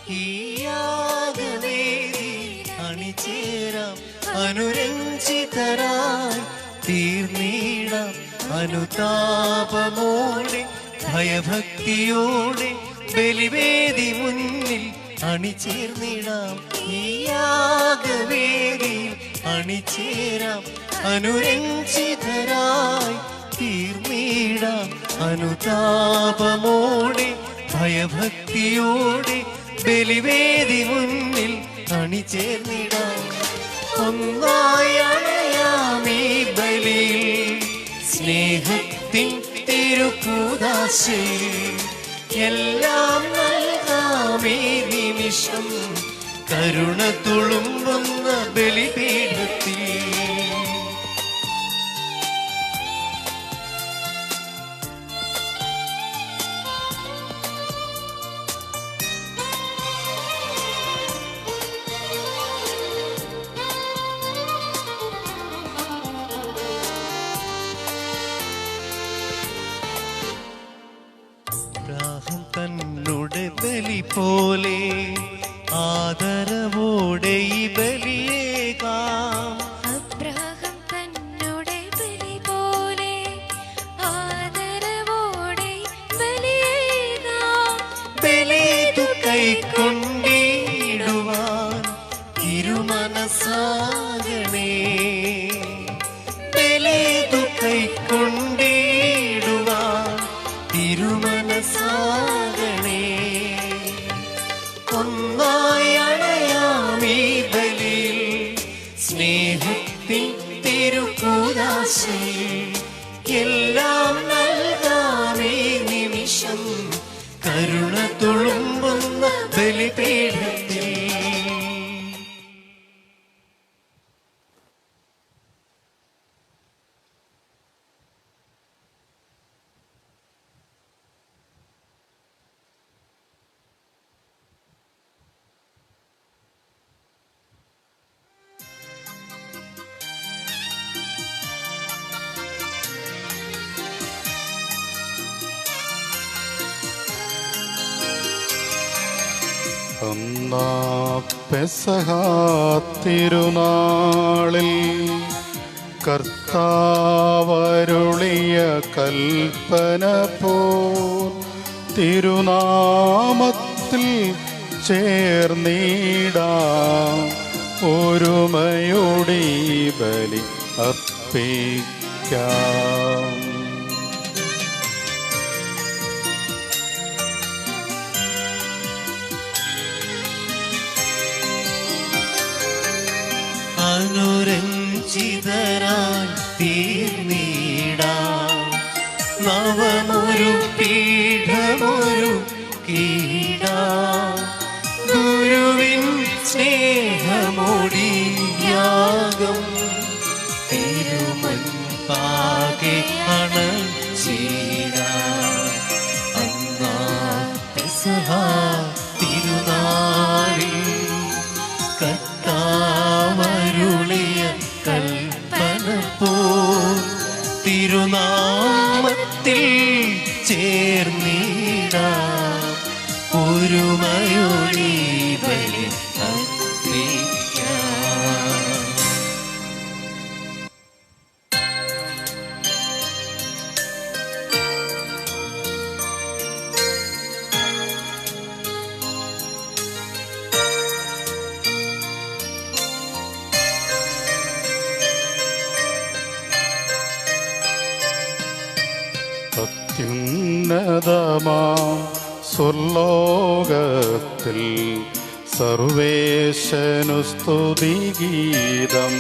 ഈ യാഗവേദി അണിചേരാം, അനുരഞ്ജിതരായി തീർന്നിടാം. അനുതാപമോടെ ഭയഭക്തിയോടെ ബലിവേദി മുന്നിൽ അണിചേർന്നിടാം. ഈ യാഗവേദിയിൽ അണിചേരാം, അനുരഞ്ജിതരായി തീർന്നിടാം. അനുതാപമോടെ ഭയഭക്തിയോടെ ബലിവേദി മുന്നിൽ അണിചേർന്നിടാം. ഒന്നായി അണയാമീ ബലിയിൽ, സ്നേഹത്തിൻ തിരുക്കൂദാശയിൽ എല്ലാം നൽകാമീ നിമിഷം, കരുണ തുളുമ്പുന്ന ബലിപീഠത്തിൽ. തന്നുടെ ബലി പോലെ ആദരവോടെ ഈ ബലിയേകാം. അബ്രഹാം തന്നുടെ ബലി പോലെ ആദരവോടെ ബലിയേകാം. ബലിതു കൈക്കൊണ്ടിടുവാൻ തിരുമനസാകണേ. ബലിതു കൈക്കൊണ്ടിടുവാൻ തിരുമനസാകണേ. ഒന്നായി അണയാമീ ബലിയിൽ, സ്നേഹത്തിൻ തിരുക്കൂദാശയിൽ എല്ലാം നൽകാമീ നിമിഷം, കരുണ തുളുമ്പുന്ന ബലിപീഠത്തിൽ. പെസഹ തിരുനാളിൽ കർത്താവരുളിയ കൽപ്പന പോൽ തിരുനാമത്തിൽ ചേർന്നിടാം, ഒരുമയോടെ ബലി അർപ്പിക്കാം. അനുരഞ്ജിതരായി തീർന്നിടാം, നവമൊരു പീഠമൊരുക്കിടാം. ഗുരുവിൻ സ്നേഹമോടി യാഗം തിരുമുൻപാകെ അണച്ചിടാം. അന്നാ പെസഹ തിരുനാളിൽ കർത്താവരുളിയ കൽപ്പന പോൽ തിരുനാമത്തിൽ ചേർന്നിടാം, ഒരുമയോടെ ബലി അർപ്പിക്കാം. അത്യുന്നതമാം സ്വർലോകത്തിൽ സർവേശനു സ്തുതിഗീതം.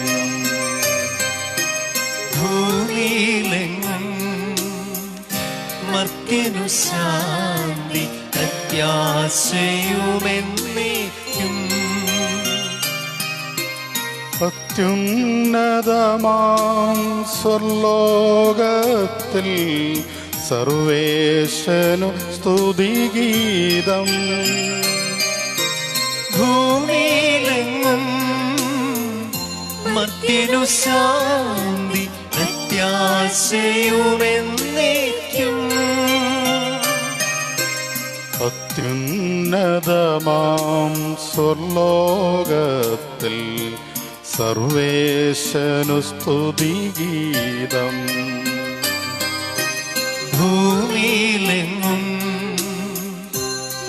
ഭൂമിയിലെങ്ങും മർത്യനു ശാന്തി പ്രത്യാശയുമെന്നേക്കും. അത്യുന്നതമാം സ്വർലോകത്തിൽ സർവേശനു സ്തുതിഗീതം. ഭൂമിയിലെങ്ങും മർത്യനു ശാന്തി പ്രത്യാശയുമെന്നേക്കും. അത്യുന്നതമാം ഉന്നതമാം സ്വർലോകത്തിൽ സർവേശനു സ്തുതിഗീതം. ഭൂമിയിലെങ്ങും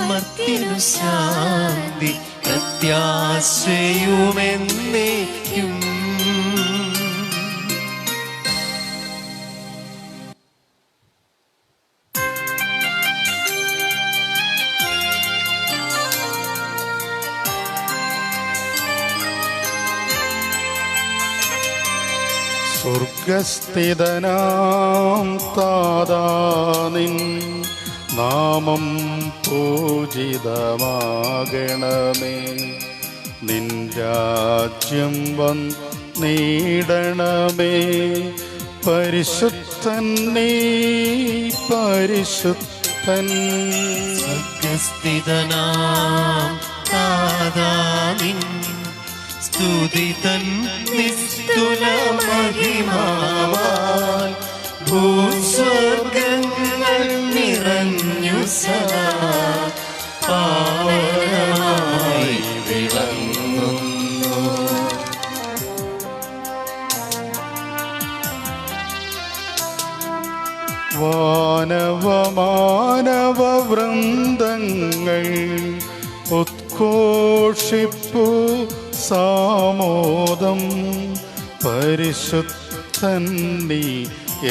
മർത്യനു ശാന്തി പ്രത്യാശയുമെന്നേക്കും. സ്വർഗസ്ഥിതനാം താതാ നിൻ നാമം പൂജിതമാകണമേ. നിൻ രാജ്യം വന്നിടണമേ. പരിശുദ്ധൻ നീ പരിശുദ്ധൻ. സ്വർഗസ്ഥിതനാം താതാ നിൻ സ്തുതിതൻ നിസ്തുല മഹിമാവാൽ ഭൂസ്വർഗങ്ങൾ നിറഞ്ഞു സദാ പാവനമായി വിളങ്ങുന്നു. വാനവമാനവ വൃന്ദങ്ങൾ ഉദ്ഘോഷിപ്പു സാമോദം. പരിശുദ്ധൻ നീ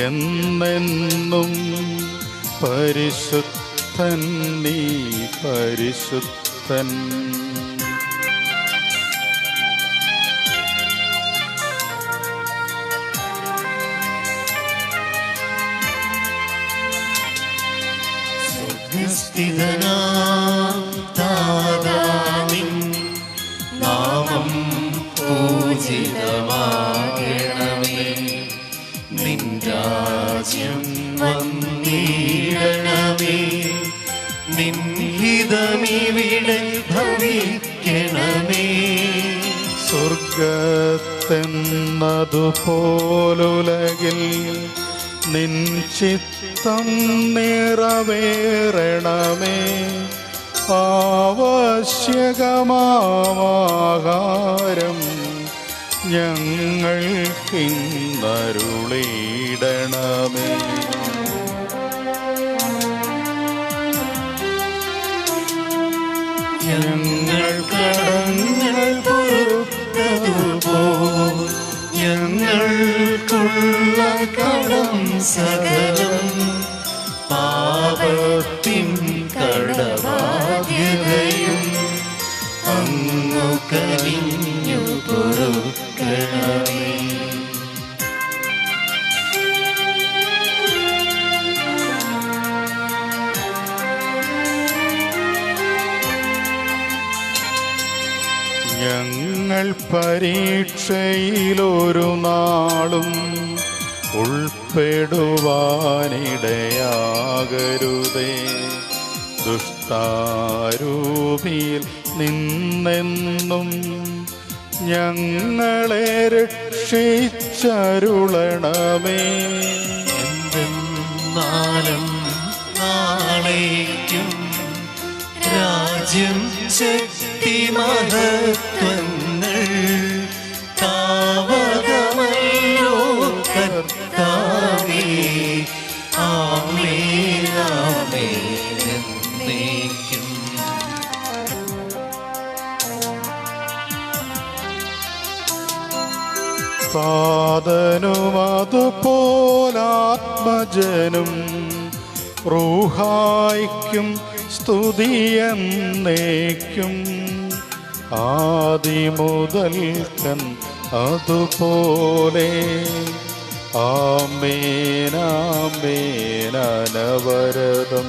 എന്നെന്നും. പരിശുദ്ധൻ നീ പരിശുദ്ധൻ. സ്വർഗസ്ഥിതനാം താതാ നിൻ നാമം പൂജിതമാകണമേ. നിൻ രാജ്യം വന്നിടണമേ. നിൻ ഹിതമിവിടെ ഭവിക്കണമേ. സ്വർഗത്തെന്നതുപോലുലകിൽ നിൻ ചിത്തം നിറവേറണമേ. ആവശ്യകമാഹാരം ഞങ്ങൾക്കിന്നരുളിയിടണമേ. ഞങ്ങൾ കടങ്ങൾ പൊറുത്തതുപോൽ ഞങ്ങൾക്കുള്ള കടം സകലം പാപത്തിൻ കടബാധ്യതയും അങ്ങു കനിഞ്ഞു പൊറുക്കണമേ. ഞങ്ങൾ പരീക്ഷയിലൊരു നാളും ഉൾപ്പെടുവാനിടയാകരുതേ. ദുഷ്ടാരൂപിയിൽ നിന്നെന്നും ഞങ്ങളെ രക്ഷിച്ചരുളണമേ. എന്തെന്നാലും നാളേക്കും രാജ്യം ശക്തി മഹത്വങ്ങൾ താവകമല്ലോ കർത്താവേ. ആമേൻ ആമേൻ എന്നേക്കും. താതനും അതുപോലാത്മജനും റൂഹായ്ക്കും സ്തുതിയെന്നേക്കും. ആദിമുതൽക്കൻ അതുപോലെ ആമേൻ ആമേൻ അനവരതം.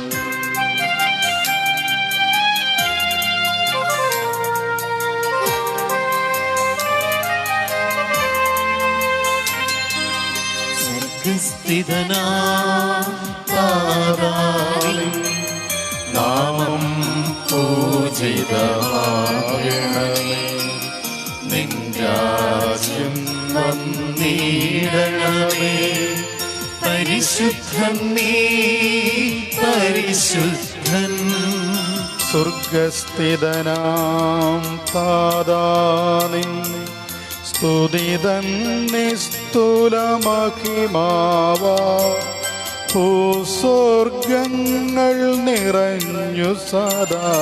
സ്വർഗസ്ഥിതനാം താതാ നിൻ നാമം പൂജിതമാകണമേ. നിൻ രാജ്യം വന്നിടണമേ. പരിശുദ്ധൻ നീ പരിശുദ്ധൻ. സ്വർഗ സ്വർഗസ്ഥിതനാം താതാനിൻ സ്തുതിതൻ നിസ്തുലമഹിമാവ ഭൂസ്വർഗങ്ങൾ നിറഞ്ഞു സദാ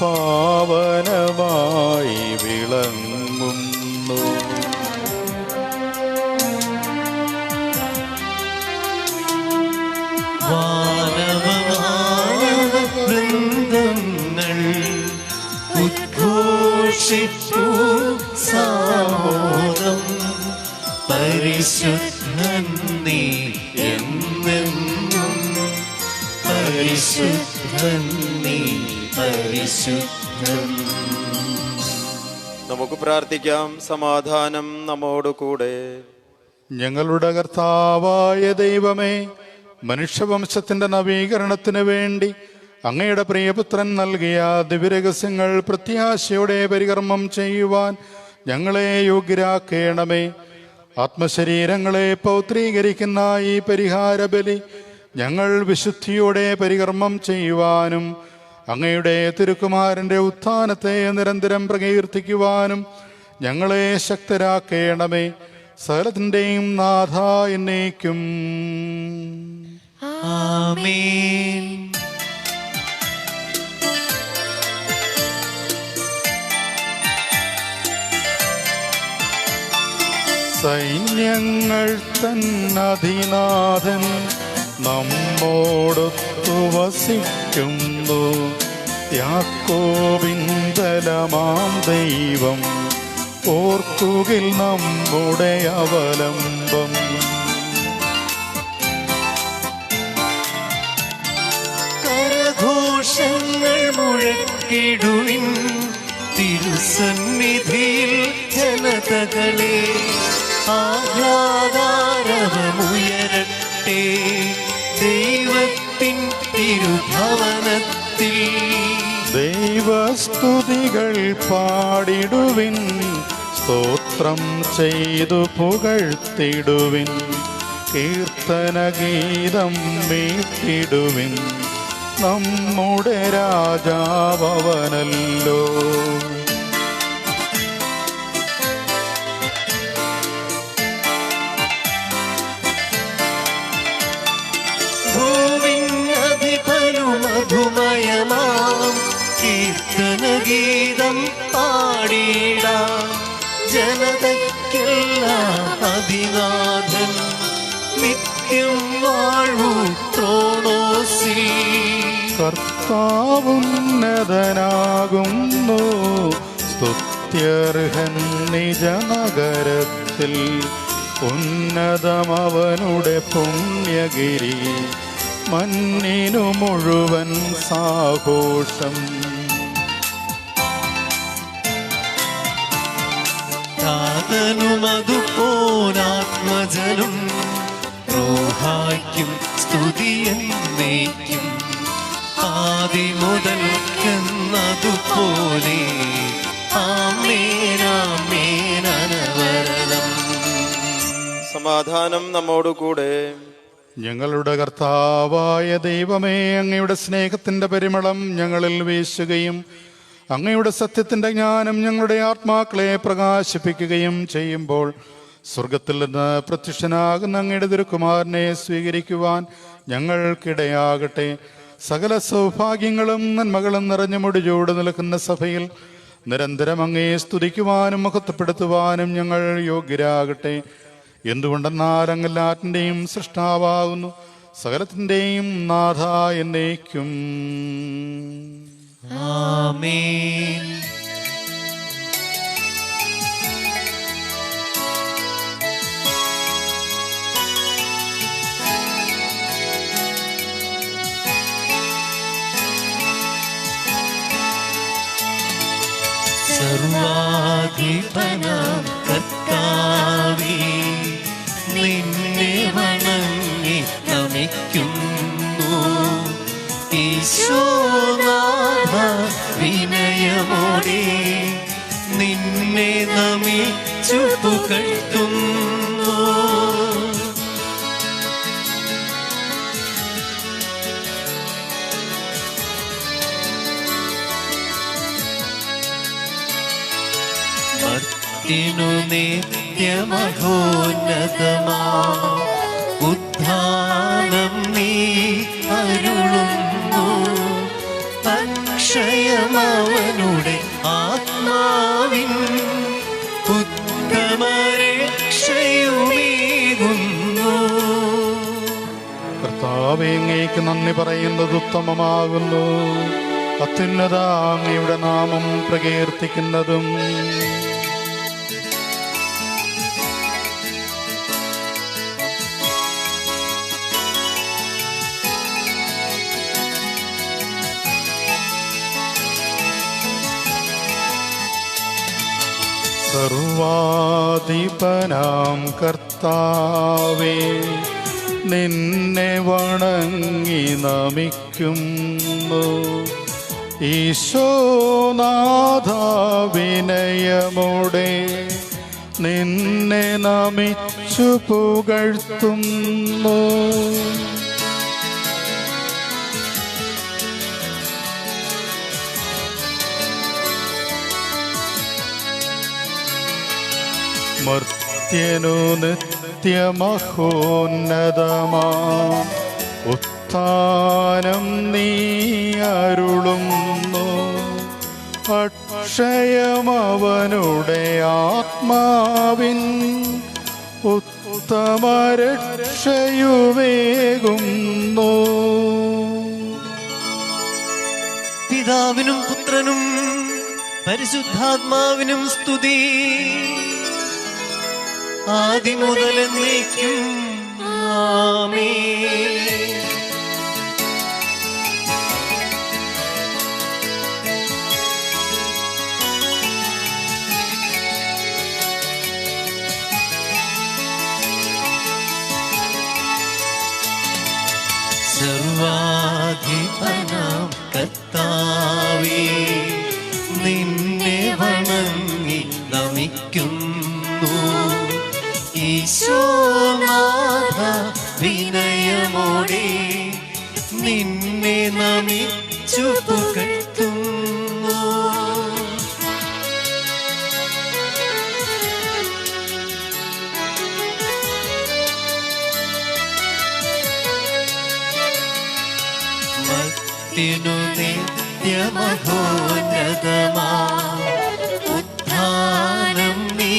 പാവനമായി വിളങ്ങുന്നു. വൃന്ദങ്ങൾ ഉദ്ഘോഷിച്ചു സാമോദം പരിശുദ്ധൻ നീ എന്നെന്നും പരിശുദ്ധൻ നീ പരിശുദ്ധൻ. നമുക്ക് പ്രാർത്ഥിക്കാം. സമാധാനം നമ്മോട് കൂടെ. ഞങ്ങളുടെ കർത്താവായ ദൈവമേ, മനുഷ്യവംശത്തിന്റെ നവീകരണത്തിന് വേണ്ടി അങ്ങയുടെ പ്രിയപുത്രൻ നൽകിയ ദിവ്യരഹസ്യങ്ങൾ പ്രത്യാശയോടെ പരികർമ്മം ചെയ്യുവാൻ ഞങ്ങളെ യോഗ്യരാക്കേണമേ. ആത്മശരീരങ്ങളെ പൗത്രീകരിക്കുന്ന ഈ പരിഹാര ബലി ഞങ്ങൾ വിശുദ്ധിയോടെ പരികർമ്മം ചെയ്യുവാനും അങ്ങയുടെ തിരുക്കുമാരൻ്റെ ഉത്ഥാനത്തെ നിരന്തരം പ്രകീർത്തിക്കുവാനും ഞങ്ങളെ ശക്തരാക്കേണമേ. സകലത്തിൻ്റെയും നാഥ എന്നേക്കും ആമേൻ. സൈന്യങ്ങൾ തന്നധിനാഥൻ നമ്മോടൊത്തു വസിക്കുന്നു. യാക്കോബിൻ ബലമാം ദൈവം ഓർക്കുകിൽ നമ്മുടെ അവലംബം. കരഘോഷങ്ങൾ മുഴക്കിടുവിൻ തിരുസന്നിധിയിൽ ജനതകളെ ആഹ്ലാദാരവമുയരട്ടെ ദൈവത്തിൻ തിരുഭവനത്തിൽ. ദൈവസ്തുതികൾ പാടിടുവിൻ, സ്തോത്രം ചെയ്തു പുകഴ്ത്തിടുവിൻ, കീർത്തനഗീതം മീട്ടിടുവിൻ, നമ്മുടെ രാജാവനല്ലോ. മധുമയമാം കീർത്തനഗീതം പാടിടാം ജനതയ്ക്കെല്ലാം അതിനാഥൻ നിത്യം വാഴൂ ത്രോണോസിൽ. കർത്താവുന്നതനാകുന്നു, സ്തുത്യർഹൻ നിജനഗരത്തിൽ. ഉന്നതമവനുടെ പുണ്യഗിരി, മന്നിനു മുഴുവൻ സാഘോഷം. താതനും അതുപോലാത്മജനും റൂഹായ്ക്കും സ്തുതിയെന്നേക്കും ആദിമുതൽക്കെന്നതുപോലെ ആമേൻ അനവരതം. സമാധാനം നമ്മോടുകൂടെ. ഞങ്ങളുടെ കർത്താവായ ദൈവമേ, അങ്ങയുടെ സ്നേഹത്തിൻ്റെ പരിമളം ഞങ്ങളിൽ വീശുകയും അങ്ങയുടെ സത്യത്തിൻ്റെ ജ്ഞാനം ഞങ്ങളുടെ ആത്മാക്കളെ പ്രകാശിപ്പിക്കുകയും ചെയ്യുമ്പോൾ സ്വർഗത്തിൽ നിന്ന് പ്രത്യക്ഷനാകുന്ന അങ്ങയുടെ തിരുക്കുമാരനെ സ്വീകരിക്കുവാൻ ഞങ്ങൾക്കിടയാകട്ടെ. സകല സൗഭാഗ്യങ്ങളും നന്മകളും നിറഞ്ഞു മുടിചൂട് നിൽക്കുന്ന സഭയിൽ നിരന്തരം അങ്ങയെ സ്തുതിക്കുവാനും മഹത്വപ്പെടുത്തുവാനും ഞങ്ങൾ യോഗ്യരാകട്ടെ. എന്തുകൊണ്ടെന്നാൽ അങ്ങെല്ലാറ്റിൻ്റെയും സൃഷ്ടാവാകുന്നു, സകലത്തിൻ്റെയും നാഥ എന്നേക്കും. ആമേൻ. സർവാധിപനാം കർത്താവേ, നിന്നെ വണങ്ങി നമിക്കുന്നു. ഈശോനാഥ വിനയമോടെ നിന്നെ നമിച്ചു പുകഴ്ത്തുന്നു. മർത്തിനു നിത്യമഹോന്നതമാ ഉദ്ധാനം നീ അരുളുന്നു. അക്ഷയമവനുടെ ആത്മാവിൻ ഉത്തമരക്ഷയുമേകുന്നു. കർത്താവേ, അങ്ങേക്ക് നന്ദി പറയുന്നത് ഉത്തമമാകുന്നു. അത്യുന്നത അങ്ങയുടെ നാമം പ്രകീർത്തിക്കുന്നതും സർവാധിപനാം കർത്താവേ, നിന്നെ വണങ്ങി നമിക്കുന്നു. ഈശോനാഥ വിനയമോടെ നിന്നെ നമിച്ചു പുകഴ്ത്തുന്നു. മർത്യനു നിത്യമഹോന്നതമാ ഉത്ഥാനം നീ അരുളുന്നു. അക്ഷയമവനുടെ ആത്മാവിൻ ഉത്തമരക്ഷയുമേകുന്നു. പിതാവിനും പുത്രനും പരിശുദ്ധാത്മാവിനും സ്തുതി, ആദിമുതൽ എന്നേക്കും ആമേൻ. സർവാധിപനാം കർത്താവേ, നിന്നെ വണങ്ങി നമിക്കുന്നു. ഈശോനാഥ വിനയമോടെ നിന്നെ നമിച്ചു പുകഴ്ത്തുന്നു. മർത്തിനു നിത്യമഹോന്നതമാ ഉദ്ധാനം നീ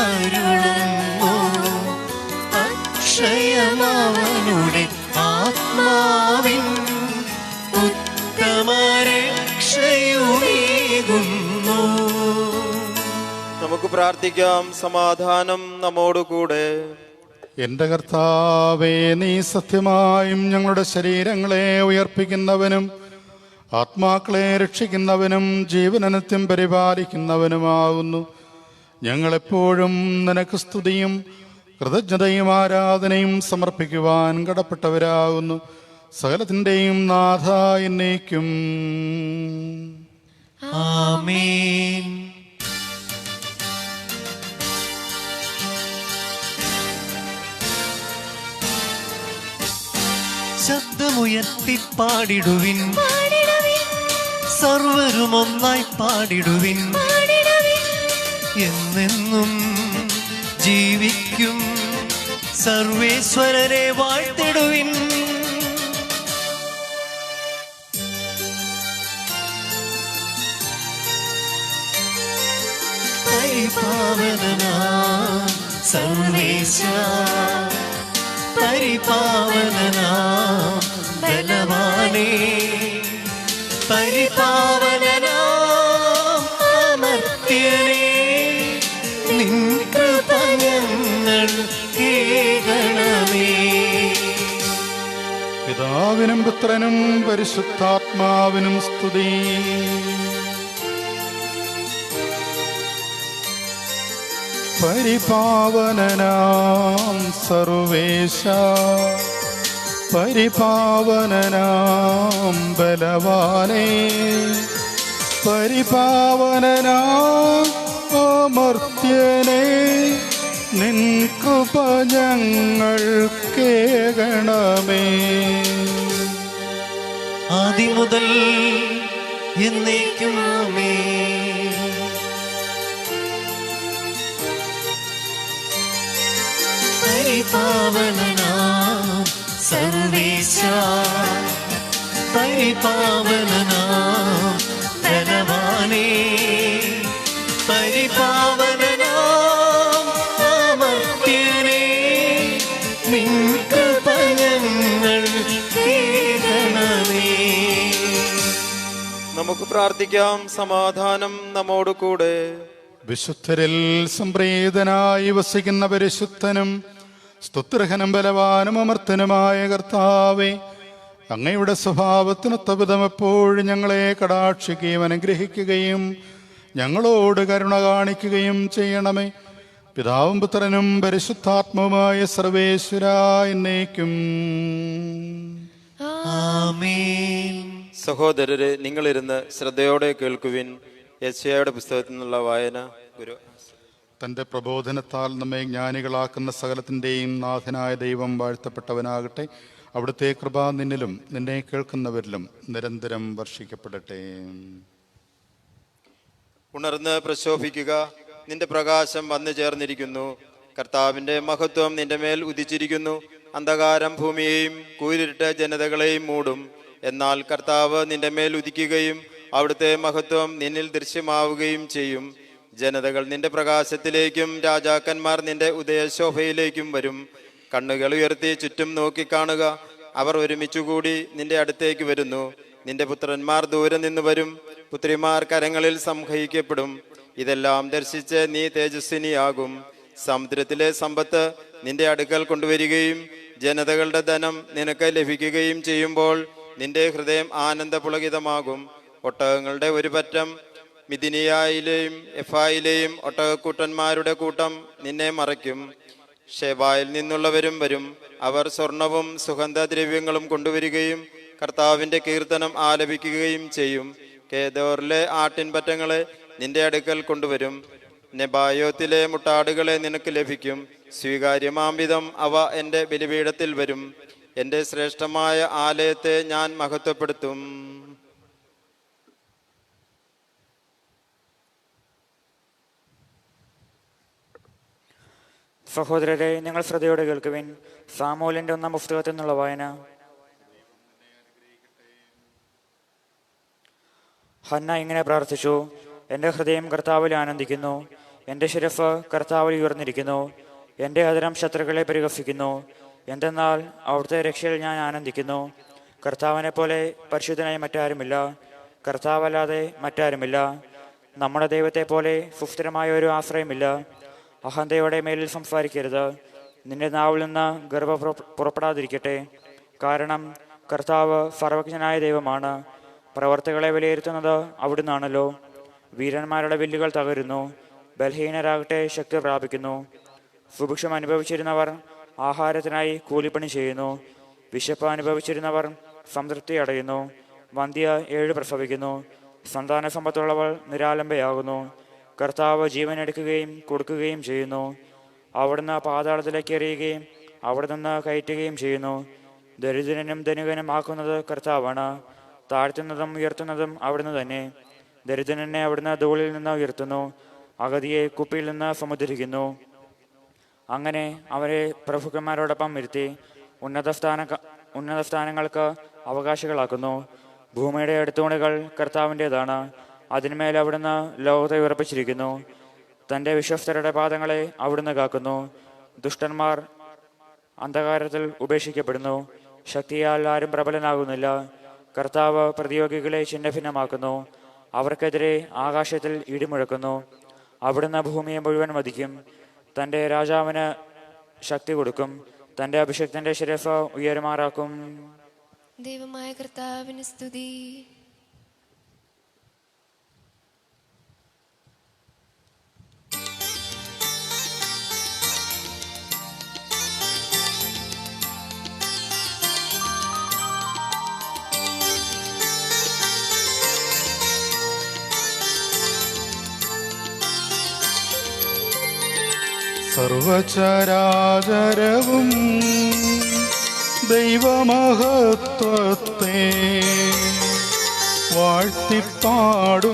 അരുളുന്നു. അക്ഷയമവനുടെ ആത്മാവിൻ ഉത്തമരക്ഷയുമേകുന്നു. നമുക്ക് പ്രാർത്ഥിക്കാം. സമാധാനം നമ്മോടുകൂടെ. എൻ്റെ കർത്താവേ, നീ സത്യമായും ഞങ്ങളുടെ ശരീരങ്ങളെ ഉയർപ്പിക്കുന്നവനും ആത്മാക്കളെ രക്ഷിക്കുന്നവനും ജീവനനിത്യം പരിപാലിക്കുന്നവനുമാകുന്നു. ഞങ്ങളെപ്പോഴും നിനക്ക് സ്തുതിയും കൃതജ്ഞതയും ആരാധനയും സമർപ്പിക്കുവാൻ കടപ്പെട്ടവരാകുന്നു. സകലത്തിൻ്റെയും നാഥ എന്നേക്കും ആമേൻ. ശബ്ദമുയർത്തി പാടിടുവിൻ, സർവരും ഒന്നായി പാടിടുവിൻ. എന്നെന്നും ജീവിക്കും സർവേശ്വരരെ വാഴ്ത്തിടുവിൻ. പരിപാവനനാം സർവേശ, പരിപാവനനാം ബലവാനേ, പരിപാവനനാം അമർത്യനേ, നിൻ കൃപ ഞങ്ങൾ കേൾക്കണമേ. പിതാവിനും പുത്രനും പരിശുദ്ധാത്മാവിനും സ്തുതി. പരിപാവനനാം സർവേശ, പരിപാവനനാം ബലവാനേ, പരിപാവനനാം അമർത്യനേ, നിൻ കൃപ ഞങ്ങൾ കേൾക്കണമേ. ആദിമുതൽ എന്നേക്കും ആമേൻ. പരിപാവനനാം സർവേശ, പരിപാവനനാം ബലവാനേ, പരിപാവനനാം അമർത്യനേ, നിൻ കൃപ ഞങ്ങൾ കേൾക്കണമേ. നമുക്ക് പ്രാർത്ഥിക്കാം. സമാധാനം നമ്മോട് കൂടെ. വിശുദ്ധരിൽ സംപ്രീതനായി വസിക്കുന്ന പരിശുദ്ധനും സ്തുത്യർഹനും ബലവാനും അമർത്തനുമായ കർത്താവേ, അങ്ങയുടെ സ്വഭാവത്തിനൊത്ത വിധം എപ്പോഴും ഞങ്ങളെ കടാക്ഷിക്കുകയും അനുഗ്രഹിക്കുകയും ഞങ്ങളോട് കരുണ കാണിക്കുകയും ചെയ്യണമേ. പിതാവും പുത്രനും പരിശുദ്ധാത്മാവുമായ സർവേശ്വര എന്നേക്കും. ആമേൻ. സഹോദരരെ, നിങ്ങളിരുന്ന് ശ്രദ്ധയോടെ കേൾക്കുവിൻ. യെശയ്യായുടെ പുസ്തകത്തിൽ നിന്നുള്ള വായന. ഗുരു തൻ്റെ പ്രബോധനത്താൽ നമ്മെ ജ്ഞാനികളാക്കുന്ന സകലത്തിൻ്റെയും നാഥനായ ദൈവം വാഴ്ത്തപ്പെട്ടവനാകട്ടെ. അവിടുത്തെ കൃപ നിന്നിലും നിന്നെ കേൾക്കുന്നവരിലും നിരന്തരം വർഷിക്കപ്പെടട്ടെ. ഉണർന്ന് പ്രശോഭിക്കുക, നിന്റെ പ്രകാശം വന്നു ചേർന്നിരിക്കുന്നു. കർത്താവിന്റെ മഹത്വം നിന്റെ മേൽ ഉദിച്ചിരിക്കുന്നു. അന്ധകാരം ഭൂമിയെയും കൂരിട്ട് ജനതകളെയും മൂടും. എന്നാൽ കർത്താവ് നിന്റെ മേൽ ഉദിക്കുകയും അവിടുത്തെ മഹത്വം നിന്നിൽ ദൃശ്യമാവുകയും ചെയ്യും. ജനതകൾ നിന്റെ പ്രകാശത്തിലേക്കും രാജാക്കന്മാർ നിന്റെ ഉദയശോഭയിലേക്കും വരും. കണ്ണുകൾ ഉയർത്തി ചുറ്റും നോക്കിക്കാണുക, അവർ ഒരുമിച്ചുകൂടി നിന്റെ അടുത്തേക്ക് വരുന്നു. നിന്റെ പുത്രന്മാർ ദൂരെ നിന്ന് വരും, പുത്രിമാർ കരങ്ങളിൽ സംഹരിക്കപ്പെടും. ഇതെല്ലാം ദർശിച്ച് നീ തേജസ്വിനിയാകും. സമുദ്രത്തിലെ സമ്പത്ത് നിന്റെ അടുക്കൽ കൊണ്ടുവരികയും ജനതകളുടെ ധനം നിനക്ക് ലഭിക്കുകയും ചെയ്യുമ്പോൾ നിന്റെ ഹൃദയം ആനന്ദപുളകിതമാകും. ഒട്ടകങ്ങളുടെ ഒരു പറ്റം മിഥിനിയായിലെയും എഫായിലെയും ഒട്ടകക്കൂട്ടന്മാരുടെ കൂട്ടം നിന്നെ മറയ്ക്കും. ഷെബായിൽ നിന്നുള്ളവരും വരും. അവർ സ്വർണവും സുഗന്ധദ്രവ്യങ്ങളും കൊണ്ടുവരികയും കർത്താവിന്റെ കീർത്തനം ആലപിക്കുകയും ചെയ്യും. കേദോറിലെ ആട്ടിൻപറ്റങ്ങളെ നിന്റെ അടുക്കൽ കൊണ്ടുവരും. നെബായോത്തിലെ മുട്ടാടുകളെ നിനക്ക് ലഭിക്കും. സ്വീകാര്യമാംവിധം അവ എൻ്റെ ബലിപീഠത്തിൽ വരും. എൻ്റെ ശ്രേഷ്ഠമായ ആലയത്തെ ഞാൻ മഹത്വപ്പെടുത്തും. സഹോദരരെ, നിങ്ങൾ ശ്രദ്ധയോടെ കേൾക്കുവിൻ. സാമൂലിന്റെ 1-ാം പുസ്തകത്തിൽ നിന്നുള്ള വായന. ഹന്ന ഇങ്ങനെ പ്രാർത്ഥിച്ചു: എൻ്റെ ഹൃദയം കർത്താവിൽ ആനന്ദിക്കുന്നു, എൻ്റെ ശിരസ് കർത്താവിൽ ഉയർന്നിരിക്കുന്നു. എൻ്റെ അധരം ശത്രുക്കളെ പരിഹസിക്കുന്നു. എന്തെന്നാൽ അവിടുത്തെ രക്ഷയിൽ ഞാൻ ആനന്ദിക്കുന്നു. കർത്താവിനെ പോലെ പരിശുദ്ധനായി മറ്റാരുമില്ല, കർത്താവല്ലാതെ മറ്റാരുമില്ല. നമ്മുടെ ദൈവത്തെ പോലെ സുസ്ഥിരമായ ഒരു ആശ്രയമില്ല. അഹന്തയോടെ മേലിൽ സംസാരിക്കരുത്. നിന്റെ നാവിൽ നിന്ന് ഗർവ്വം പുറപ്പെടാതിരിക്കട്ടെ. കാരണം കർത്താവ് സർവജ്ഞനായ ദൈവമാണ്. പ്രവർത്തികളെ വിലയിരുത്തുന്നത് അവിടുന്നാണല്ലോ. വീരന്മാരുടെ വില്ലുകൾ തകരുന്നു, ബലഹീനരാകട്ടെ ശക്തി പ്രാപിക്കുന്നു. സുഭിക്ഷം അനുഭവിച്ചിരുന്നവർ ആഹാരത്തിനായി കൂലിപ്പണി ചെയ്യുന്നു. വിശപ്പ് അനുഭവിച്ചിരുന്നവർ സംതൃപ്തി അടയുന്നു. വന്ധ്യ 7 പ്രസവിക്കുന്നു. സന്താന സമ്പത്തുള്ളവൾ നിരാലംബയാകുന്നു. കർത്താവ് ജീവൻ എടുക്കുകയും കൊടുക്കുകയും ചെയ്യുന്നു. അവിടുന്ന് പാതാളത്തിലേക്ക് എറിയുകയും അവിടെ നിന്ന് കയറ്റുകയും ചെയ്യുന്നു. ദരിദ്രനും ധനികനും ആക്കുന്നത് കർത്താവാണ്. താഴ്ത്തുന്നതും ഉയർത്തുന്നതും അവിടുന്ന് തന്നെ. ദരിദ്രനെ അവിടുന്ന് ധൂളിൽ നിന്ന് ഉയർത്തുന്നു, അഗതിയെ കുപ്പിയിൽ നിന്ന് സമുദ്രിക്കുന്നു. അങ്ങനെ അവരെ പ്രഭുക്കന്മാരോടൊപ്പം ഇരുത്തി ഉന്നത സ്ഥാനങ്ങൾക്ക് അവകാശികളാക്കുന്നു. ഭൂമിയുടെ അടുത്തൂണുകൾ കർത്താവിൻ്റെതാണ്. അതിന്മേൽ അവിടുന്ന് ലോകത്തെ ഉറപ്പിച്ചിരിക്കുന്നു. തൻ്റെ വിശ്വസ്തരുടെ പാദങ്ങളെ അവിടുന്ന് കാക്കുന്നു. ദുഷ്ടന്മാർ അന്ധകാരത്തിൽ ഉപേക്ഷിക്കപ്പെടുന്നു. ശക്തിയാൽ ആരും പ്രബലനാകുന്നില്ല. കർത്താവ് പ്രതിയോഗികളെ ഛിന്നഭിന്നമാക്കുന്നു. അവർക്കെതിരെ ആകാശത്തിൽ ഇടിമുഴക്കുന്നു. അവിടുന്ന് ഭൂമിയെ മുഴുവൻ വധിക്കും. തൻ്റെ രാജാവിന് ശക്തി കൊടുക്കും. തൻ്റെ അഭിഷക്തന്റെ ശിരസ് ഉയരുമാറാക്കും. ദൈവമായ കർത്താവിന് സ്തുതി. സർവചരാചരവും ദൈവമഹത്വത്തെ വാഴ്ത്തിപ്പാടുന്നു.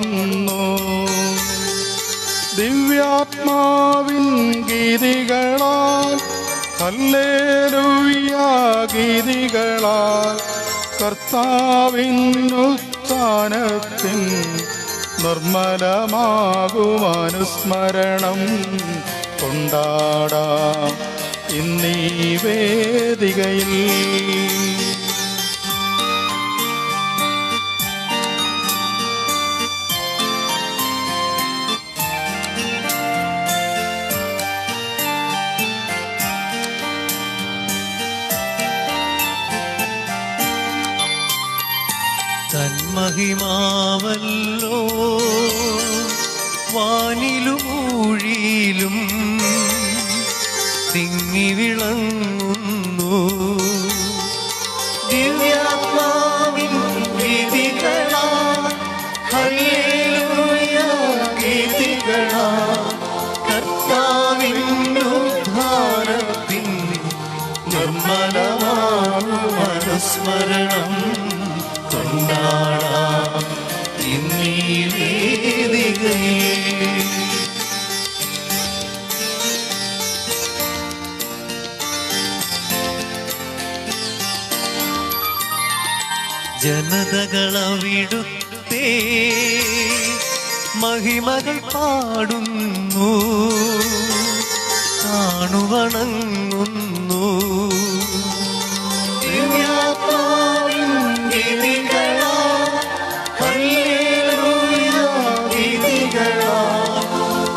ദിവ്യാത്മാവിൻ ഗീതികളാൽ ഹല്ലേലൂയ ഗീതികളാൽ കർത്താവിനുത്ഥാനത്തിൻ നിർമ്മലമാകുമനുസ്മരണം കൊണ്ടാടാം ഇന്നീ വേദികയിൽ. തന്മഹിമാവല്ലോ വാനിലും ഊഴിയിലും തിങ്ങി വിളങ്ങുന്നു. ദിവ്യാത്മാവിൻ ഗീതികളാൽ ഹല്ലേലൂയ ഗീതികളാൽ കർത്താവിൻ ഉദ്ധാരത്തിൻ നിർമ്മലമാകും അനുസ്മരണം കൊണ്ടാടാം ഇന്നീ വേദികയിൽ. ജനതകളവിടുത്തെ മഹിമകൾ പാടുന്നു, കാണുവണങ്ങുന്നു. ദിവ്യാത്മാവിൻ ഗീതികളാൽ ഹല്ലേലൂയ ഗീതികളാൽ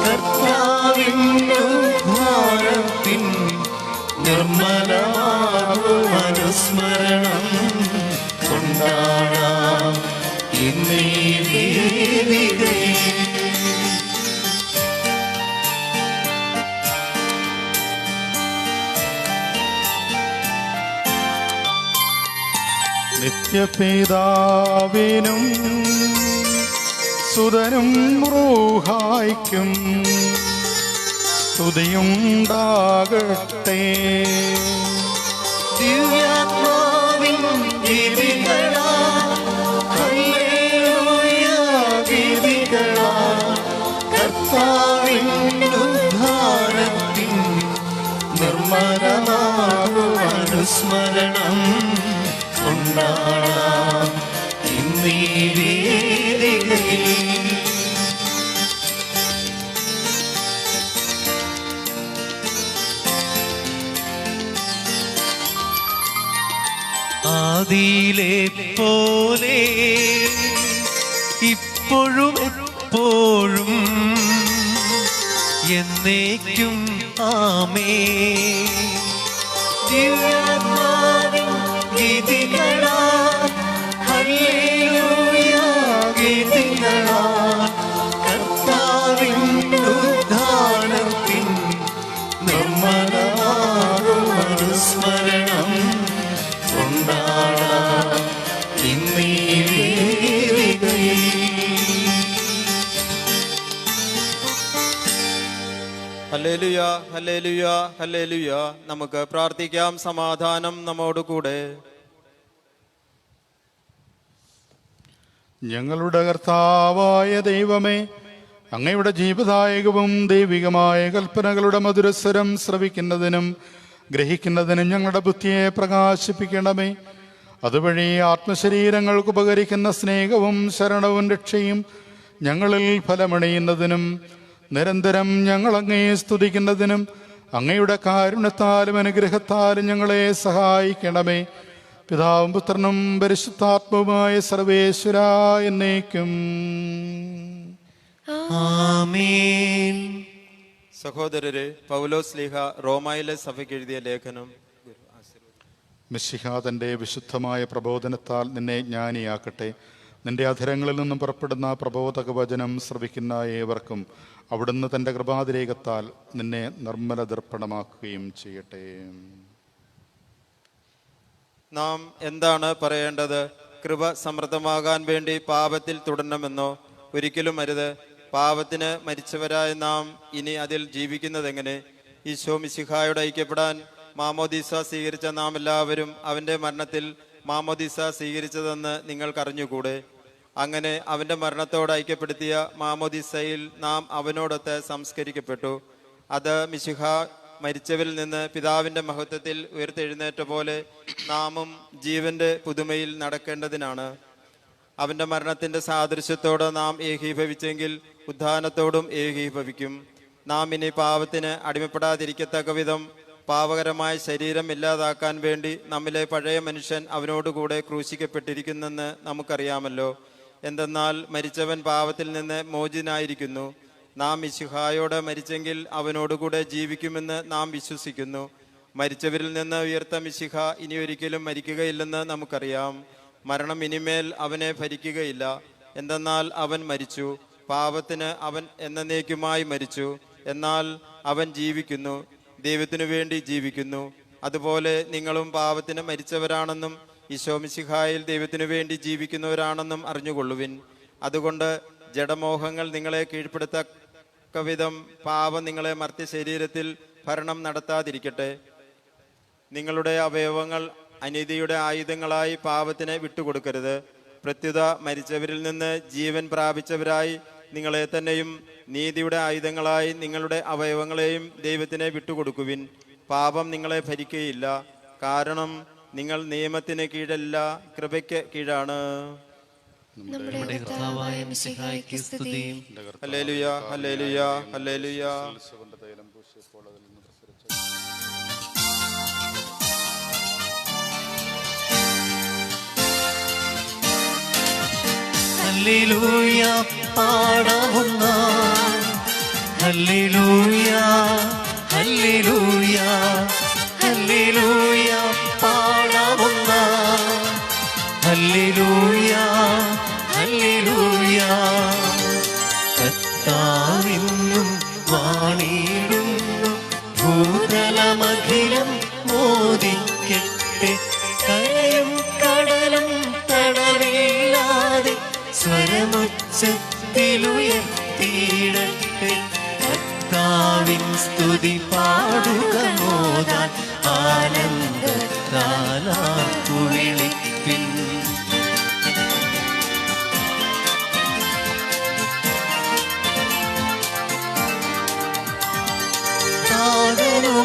കർത്താവിൻ ഉദ്ധാരത്തിൻ നിർമ്മലമാകും അനുസ്മരണം കൊണ്ടാടാം ഇന്നീ വേദികയിൽ. നിത്യപിതാവിനും സുതനും റൂഹായ്ക്കും സ്തുതിയുണ്ടാകട്ടെ. ദിവ്യാത്മാവിൻ ഗീതികളാൽ ഹല്ലേലൂയ ഗീതികളാൽ കർത്താവിൻ ഉദ്ധാരത്തിൻ നിർമ്മലമാകും അനുസ്മരണം കൊണ്ടാടാം ഇന്നീ വേദികയിൽ. ആദിയിലെ പോലെ ഇപ്പോഴും എപ്പോഴും എന്നേക്കും ആമേൻ. ദിവ്യാത്മാവിൻ ഗീതികളാൽ ഹല്ലേലൂയ ഗീതികളാൽ കർത്താവിൻ ഉദ്ധാനത്തിൻ നിർമ്മലമാകും അനുസ്മരണം കൊണ്ടാടാം ഇന്നീ വേദികയിൽ. ഹല്ലേലൂയ ഹല്ലേലൂയ ഹല്ലേലൂയ. നമുക്ക് പ്രാർത്ഥിക്കാം. സമാധാനം നമ്മോടുകൂടെ. ഞങ്ങളുടെ കർത്താവായ ദൈവമേ, അങ്ങയുടെ ജീവദായകവും ദൈവികമായ കൽപ്പനകളുടെ മധുരസ്വരം ശ്രവിക്കുന്നതിനും ഗ്രഹിക്കുന്നതിനും ഞങ്ങളുടെ ബുദ്ധിയെ പ്രകാശിപ്പിക്കണമേ. അതുവഴി ആത്മശരീരങ്ങൾക്ക് ഉപകരിക്കുന്ന സ്നേഹവും ശരണവും രക്ഷയും ഞങ്ങളിൽ ഫലമണിയുന്നതിനും നിരന്തരം ഞങ്ങൾ അങ്ങയെ സ്തുതിക്കുന്നതിനും അങ്ങയുടെ കാരുണ്യത്താലും അനുഗ്രഹത്താലും ഞങ്ങളെ സഹായിക്കണമേ. പിതാവും പുത്രനും പരിശുദ്ധാത്മാവുമായ സർവേശ്വര എന്നേക്കും ആമേൻ. സഹോദരരെ, പൗലോസ് ലീഹ റോമായിലെ സഭയ്ക്ക് എഴുതിയ ലേഖനം. മിശിഹ തൻ്റെ വിശുദ്ധമായ പ്രബോധനത്താൽ നിന്നെ ജ്ഞാനിയാക്കട്ടെ. നിന്റെ അധരങ്ങളിൽ നിന്നും പുറപ്പെടുന്ന പ്രബോധക വചനം ശ്രവിക്കുന്ന ഏവർക്കും അവിടുന്ന് തൻ്റെ കൃപാതിരേകത്താൽ നിന്നെ നിർമ്മല ദർപ്പണമാക്കുകയും ചെയ്യട്ടെ. നാം എന്താണ് പറയേണ്ടത്? കൃപ സമൃദ്ധമാകാൻ വേണ്ടി പാപത്തിൽ തുടരണമെന്നോ? ഒരിക്കലും അരുത്. പാപത്തിന് മരിച്ചവരായ നാം ഇനി അതിൽ ജീവിക്കുന്നതെങ്ങനെ? ഈശോ മിശിഹായോട് ഐക്യപ്പെടാൻ മാമോദീസ സ്വീകരിച്ച നാം എല്ലാവരും അവൻ്റെ മരണത്തിൽ മാമോദീസ സ്വീകരിച്ചതെന്ന് നിങ്ങൾക്കറിഞ്ഞുകൂടെ? അങ്ങനെ അവൻ്റെ മരണത്തോട് ഐക്യപ്പെടുത്തിയ മാമോദീസയിൽ നാം അവനോടൊത്ത് സംസ്കരിക്കപ്പെട്ടു. അത് മിശിഹ മരിച്ചവരിൽ നിന്ന് പിതാവിൻ്റെ മഹത്വത്തിൽ ഉയർത്തെഴുന്നേറ്റ പോലെ നാമും ജീവന്റെ പുതുമയിൽ നടക്കേണ്ടതിനാണ്. അവൻ്റെ മരണത്തിൻ്റെ സാദൃശ്യത്തോട് നാം ഏകീഭവിച്ചെങ്കിൽ ഉദ്ധാനത്തോടും ഏകീഭവിക്കും. നാം ഇനി പാപത്തിന് അടിമപ്പെടാതിരിക്കത്തക്ക വിധം പാപകരമായ ശരീരം ഇല്ലാതാക്കാൻ വേണ്ടി നമ്മിലെ പഴയ മനുഷ്യൻ അവനോടുകൂടെ ക്രൂശിക്കപ്പെട്ടിരിക്കുന്നെന്ന് നമുക്കറിയാമല്ലോ. എന്തെന്നാൽ മരിച്ചവൻ പാപത്തിൽ നിന്ന് മോചിതനായിരിക്കുന്നു. നാം മിശിഹായോടെ മരിച്ചെങ്കിൽ അവനോടുകൂടെ ജീവിക്കുമെന്ന് നാം വിശ്വസിക്കുന്നു. മരിച്ചവരിൽ നിന്ന് ഉയർത്ത മിശിഹ ഇനിയൊരിക്കലും മരിക്കുകയില്ലെന്ന് നമുക്കറിയാം. മരണം ഇനിമേൽ അവനെ ഭരിക്കുകയില്ല. എന്തെന്നാൽ അവൻ മരിച്ചു, പാപത്തിന് അവൻ എന്നേക്കുമായി മരിച്ചു. എന്നാൽ അവൻ ജീവിക്കുന്നു, ദൈവത്തിനു വേണ്ടി ജീവിക്കുന്നു. അതുപോലെ നിങ്ങളും പാപത്തിന് മരിച്ചവരാണെന്നും ഈശോ മിശിഹായിൽ ദൈവത്തിനു വേണ്ടി ജീവിക്കുന്നവരാണെന്നും അറിഞ്ഞുകൊള്ളുവിൻ. അതുകൊണ്ട് ജഡമോഹങ്ങൾ നിങ്ങളെ കീഴ്പ്പെടുത്തക്ക വിധം പാപം നിങ്ങളെ മർത്യ ശരീരത്തിൽ ഭരണം നടത്താതിരിക്കട്ടെ. നിങ്ങളുടെ അവയവങ്ങൾ അനീതിയുടെ ആയുധങ്ങളായി പാപത്തിന് വിട്ടുകൊടുക്കരുത്. പ്രത്യുത മരിച്ചവരിൽ നിന്ന് ജീവൻ പ്രാപിച്ചവരായി നിങ്ങളെ തന്നെയും നീതിയുടെ ആയുധങ്ങളായി നിങ്ങളുടെ അവയവങ്ങളെയും ദൈവത്തിനെ വിട്ടുകൊടുക്കുവിൻ. പാപം നിങ്ങളെ ഭരിക്കുകയില്ല. കാരണം നിങ്ങൾ നിയമത്തിന് കീഴല്ല, കൃപയ്ക്ക് കീഴാണ്. നമ്മുടെ കർത്താവായ മിശിഹായ്ക്ക് സ്തുതി. ഹല്ലേലൂയ, ഹല്ലേലൂയ, ഹല്ലേലൂയ. ഹല്ലേലൂയ പാടാവുന്ന ഹല്ലേലൂയ ഹല്ലേലൂയ ഹല്ലേലൂയ പാടാവുന്ന ഹല്ലേലൂയ ഹല്ലേലൂയ. കർത്താവിന്നും വാണിടുന്നു, ഭൂതലമഖിലം മോദിക്കട്ടെ. കരയും കടലും തടവില്ലാതെ സ്വരമുച്ചത്തിലുയർത്തിയിടട്ടെ. കർത്താവിൻ സ്തുതി പാടുക മോദാൻ ആനന്ദത്താലാർക്കു വിളിപ്പിൻ.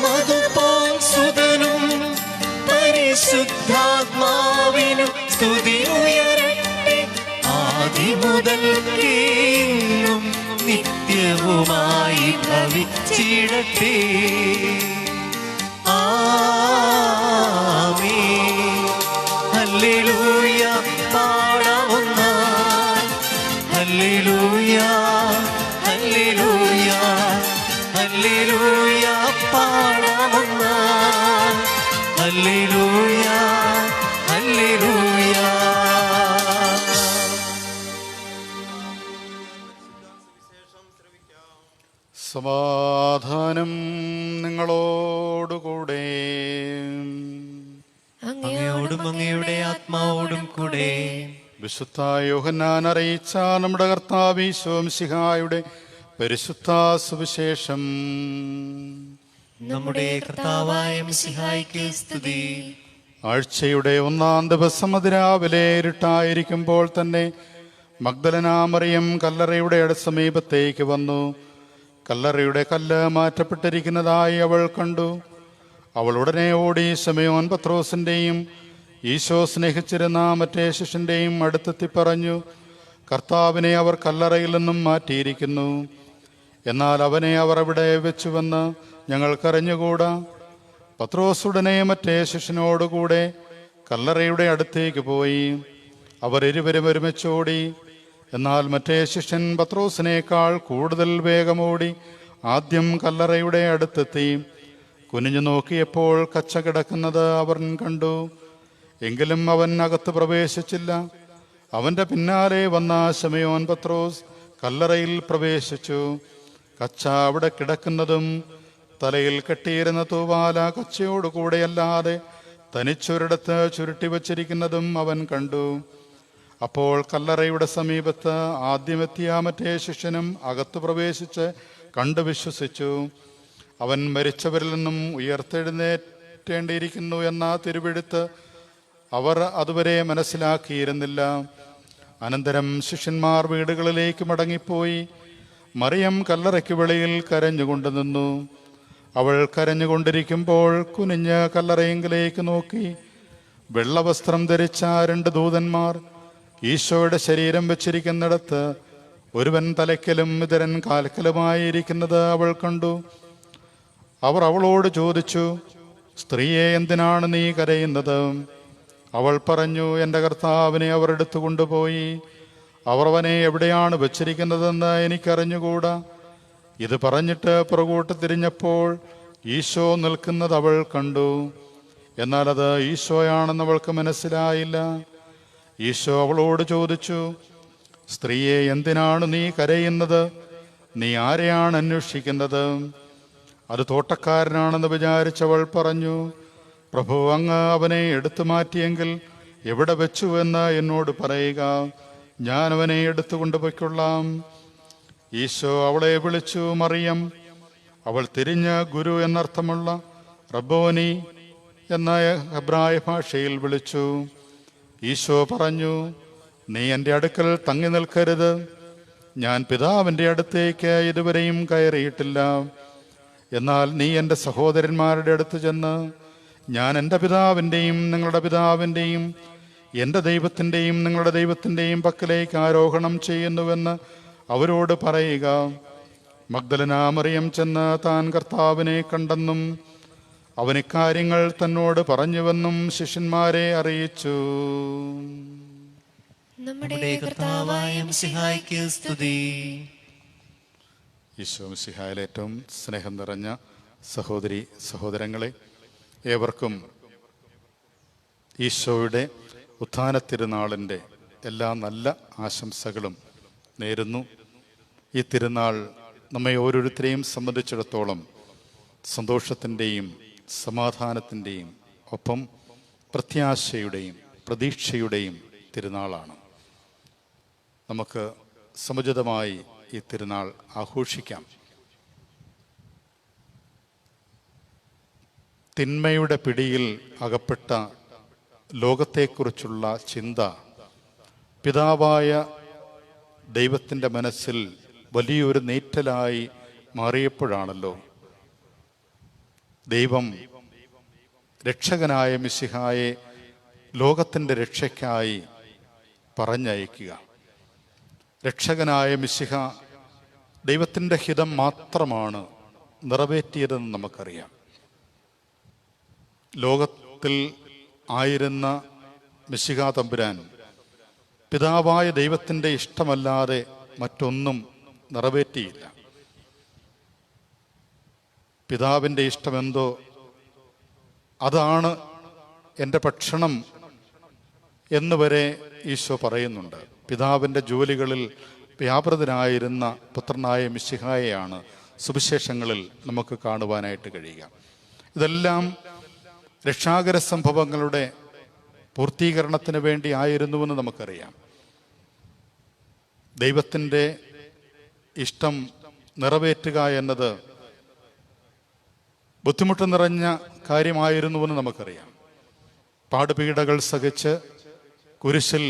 അതുപോൽ സുതനും പരിശുദ്ധാത്മാവിനും സ്തുതി ഉയരട്ടെ. ആദിമുതൽക്കേയും നിത്യവുമായി ഭവിച്ചിടട്ടെ. ആമേൻ. ഹല്ലേലൂയ പാടാവുന്ന ഹല്ലേലൂയ ഹല്ലേലൂയ ഹല്ലേലൂയ പാടാവുന്ന ഹല്ലേലൂയ ഹല്ലേലൂയ. സമാധാനം നിങ്ങളോടുകൂടെ. അങ്ങയോടും അങ്ങയുടെ ആത്മാവോടും കൂടെ. വിശുദ്ധ യോഹന്നാൻ അറിയിച്ച നമ്മുടെ കർത്താവ് ഈശോ മിശിഹായുടെ പരിശുദ്ധ സുവിശേഷം. നമ്മുടെ കർത്താവായ മിശിഹായ്ക്ക് സ്തുതി. ആഴ്ചയുടെ 1-ാം ദിവസം അതിരാവിലെ ഇരുട്ടായിരിക്കുമ്പോൾ തന്നെ മഗ്ദലന മറിയം കല്ലറയുടെ സമീപത്തേക്ക് വന്നു. കല്ലറയുടെ കല്ല് മാറ്റപ്പെട്ടിരിക്കുന്നതായി അവൾ കണ്ടു. അവൾ ഉടനെ ഓടി ശിമയോൻ പത്രോസിൻ്റെയും ഈശോ സ്നേഹിച്ചിരുന്ന മറ്റേ ശിഷ്യൻ്റെയും അടുത്തെത്തി പറഞ്ഞു, കർത്താവിനെ അവർ കല്ലറയിൽ നിന്നും മാറ്റിയിരിക്കുന്നു. എന്നാൽ അവനെ അവർ അവിടെ വെച്ചുവെന്ന് ഞങ്ങൾക്കറിഞ്ഞുകൂടാ. പത്രോസ് ഉടനെ മറ്റേ ശിഷ്യനോടുകൂടെ കല്ലറയുടെ അടുത്തേക്ക് പോയി. അവർ ഇരുവരും ഒരുമിച്ചോടി. എന്നാൽ മറ്റേ ശിഷ്യൻ പത്രോസിനേക്കാൾ കൂടുതൽ വേഗമോടി ആദ്യം കല്ലറയുടെ അടുത്തെത്തി. കുനിഞ്ഞു നോക്കിയപ്പോൾ കച്ച കിടക്കുന്നത് അവൻ കണ്ടു. എങ്കിലും അവൻ അകത്ത് പ്രവേശിച്ചില്ല. അവൻ്റെ പിന്നാലെ വന്ന ശിമയോൻ പത്രോസ് കല്ലറയിൽ പ്രവേശിച്ചു. കച്ച അവിടെ കിടക്കുന്നതും തലയിൽ കെട്ടിയിരുന്ന തൂവാല കച്ചയോടുകൂടെയല്ലാതെ തനിച്ചൊരിടത്ത് ചുരുട്ടി വച്ചിരിക്കുന്നതും അവൻ കണ്ടു. അപ്പോൾ കല്ലറയുടെ സമീപത്ത് ആദ്യമെത്തിയ മറ്റേ ശിഷ്യനും അകത്ത് പ്രവേശിച്ച് കണ്ടു വിശ്വസിച്ചു. അവൻ മരിച്ചവരിൽ നിന്നും ഉയർത്തെഴുന്നേറ്റേണ്ടിയിരിക്കുന്നു എന്ന തിരുവെഴുത്ത് അവർ അതുവരെ മനസ്സിലാക്കിയിരുന്നില്ല. അനന്തരം ശിഷ്യന്മാർ വീടുകളിലേക്ക് മടങ്ങിപ്പോയി. മറിയം കല്ലറയ്ക്ക് വെളിയിൽ കരഞ്ഞുകൊണ്ട് നിന്നു. അവൾ കരഞ്ഞുകൊണ്ടിരിക്കുമ്പോൾ കുനിഞ്ഞ് കല്ലറയെങ്കിലേക്ക് നോക്കി. വെള്ളവസ്ത്രം ധരിച്ച 2 ദൂതന്മാർ ഈശോയുടെ ശരീരം വെച്ചിരിക്കുന്നിടത്ത് ഒരുവൻ തലയ്ക്കലും ഇതരൻ കാൽക്കലുമായിരിക്കുന്നത് അവൾ കണ്ടു. അവർ അവളോട് ചോദിച്ചു, സ്ത്രീയെ, എന്തിനാണ് നീ കരയുന്നത്? അവൾ പറഞ്ഞു, എൻ്റെ കർത്താവിനെ അവർ എടുത്തു കൊണ്ടുപോയി. അവർ അവനെ എവിടെയാണ് വച്ചിരിക്കുന്നതെന്ന് എനിക്കറിഞ്ഞുകൂടാ. ഇത് പറഞ്ഞിട്ട് പുറകോട്ട് തിരിഞ്ഞപ്പോൾ ഈശോ നിൽക്കുന്നത് അവൾ കണ്ടു. എന്നാൽ അത് ഈശോയാണെന്ന് അവൾക്ക് മനസ്സിലായില്ല. ഈശോ അവളോട് ചോദിച്ചു, സ്ത്രീയെ, എന്തിനാണ് നീ കരയുന്നത്? നീ ആരെയാണ് അന്വേഷിക്കുന്നത്? അത് തോട്ടക്കാരനാണെന്ന് വിചാരിച്ചവൾ പറഞ്ഞു, പ്രഭു, അങ്ങ് അവനെ എടുത്തു മാറ്റിയെങ്കിൽ എവിടെ വെച്ചുവെന്ന് എന്നോട് പറയുക, ഞാൻ അവനെ എടുത്തുകൊണ്ടുപോയിക്കൊള്ളാം. ഈശോ അവളെ വിളിച്ചു, മറിയം. അവൾ തിരിഞ്ഞ് ഗുരു എന്നർത്ഥമുള്ള റബ്ബോനി എന്ന ഹെബ്രായ ഭാഷയിൽ വിളിച്ചു. ഈശോ പറഞ്ഞു, നീ എൻ്റെ അടുക്കൽ തങ്ങി നിൽക്കരുത്. ഞാൻ പിതാവിൻ്റെ അടുത്തേക്ക് ഇതുവരെയും കയറിയിട്ടില്ല. എന്നാൽ നീ എൻ്റെ സഹോദരന്മാരുടെ അടുത്ത് ചെന്ന്, ഞാൻ എൻ്റെ പിതാവിൻ്റെയും നിങ്ങളുടെ പിതാവിൻ്റെയും എൻ്റെ ദൈവത്തിൻ്റെയും നിങ്ങളുടെ ദൈവത്തിൻ്റെയും പക്കലേക്ക് ആരോഹണം ചെയ്യുന്നുവെന്ന് അവരോട് പറയുക. മഗ്ദലന മറിയം ചെന്ന് താൻ കർത്താവിനെ കണ്ടെന്നും അവൻ ഇക്കാര്യങ്ങൾ തന്നോട് പറഞ്ഞുവെന്നും ശിഷ്യന്മാരെ അറിയിച്ചു. നമ്മുടെ കർത്താവായ മിശിഹായ്ക്ക് സ്തുതി. ഈശോ മിശിഹായിൽ ഏറ്റവും സ്നേഹം നിറഞ്ഞ സഹോദരി സഹോദരങ്ങളെ, ഏവർക്കും ഈശോയുടെ ഉത്ഥാന തിരുനാളിൻ്റെ എല്ലാ നല്ല ആശംസകളും നേരുന്നു. ഈ തിരുനാൾ നമ്മെ ഓരോരുത്തരെയും സംബന്ധിച്ചിടത്തോളം സന്തോഷത്തിൻ്റെയും സമാധാനത്തിൻ്റെയും ഒപ്പം പ്രത്യാശയുടെയും പ്രതീക്ഷയുടെയും തിരുനാളാണ്. നമുക്ക് സമുചിതമായി ഈ തിരുനാൾ ആഘോഷിക്കാം. തിന്മയുടെ പിടിയിൽ അകപ്പെട്ട ലോകത്തെക്കുറിച്ചുള്ള ചിന്ത പിതാവായ ദൈവത്തിൻ്റെ മനസ്സിൽ വലിയൊരു നീറ്റലായി മാറിയപ്പോഴാണല്ലോ ദൈവം രക്ഷകനായ മിശിഹായെ ലോകത്തിൻ്റെ രക്ഷയ്ക്കായി പറഞ്ഞയക്കുക. രക്ഷകനായ മിശിഹ ദൈവത്തിൻ്റെ ഹിതം മാത്രമാണ് നിറവേറ്റിയതെന്ന് നമുക്കറിയാം. ലോകത്തിൽ ആയിരുന്ന മിശിഹ തമ്പുരാൻ പിതാവായ ദൈവത്തിൻ്റെ ഇഷ്ടമല്ലാതെ മറ്റൊന്നും നിറവേറ്റിയില്ല. പിതാവിൻ്റെ ഇഷ്ടമെന്തോ അതാണ് എൻ്റെ ഭക്ഷണം എന്ന് വരെ ഈശോ പറയുന്നുണ്ട്. പിതാവിൻ്റെ ജോലികളിൽ വ്യാപൃതനായിരുന്ന പുത്രനായ മിശിഹായെയാണ് സുവിശേഷങ്ങളിൽ നമുക്ക് കാണുവാനായിട്ട് കഴിയുക. ഇതെല്ലാം രക്ഷാകര സംഭവങ്ങളുടെ പൂർത്തീകരണത്തിന് വേണ്ടി ആയിരുന്നുവെന്ന് നമുക്കറിയാം. ദൈവത്തിൻ്റെ ഇഷ്ടം നിറവേറ്റുക എന്നത് ബുദ്ധിമുട്ട് നിറഞ്ഞ കാര്യമായിരുന്നുവെന്ന് നമുക്കറിയാം. പാടുപീഡകൾ സഹിച്ച് കുരിശിൽ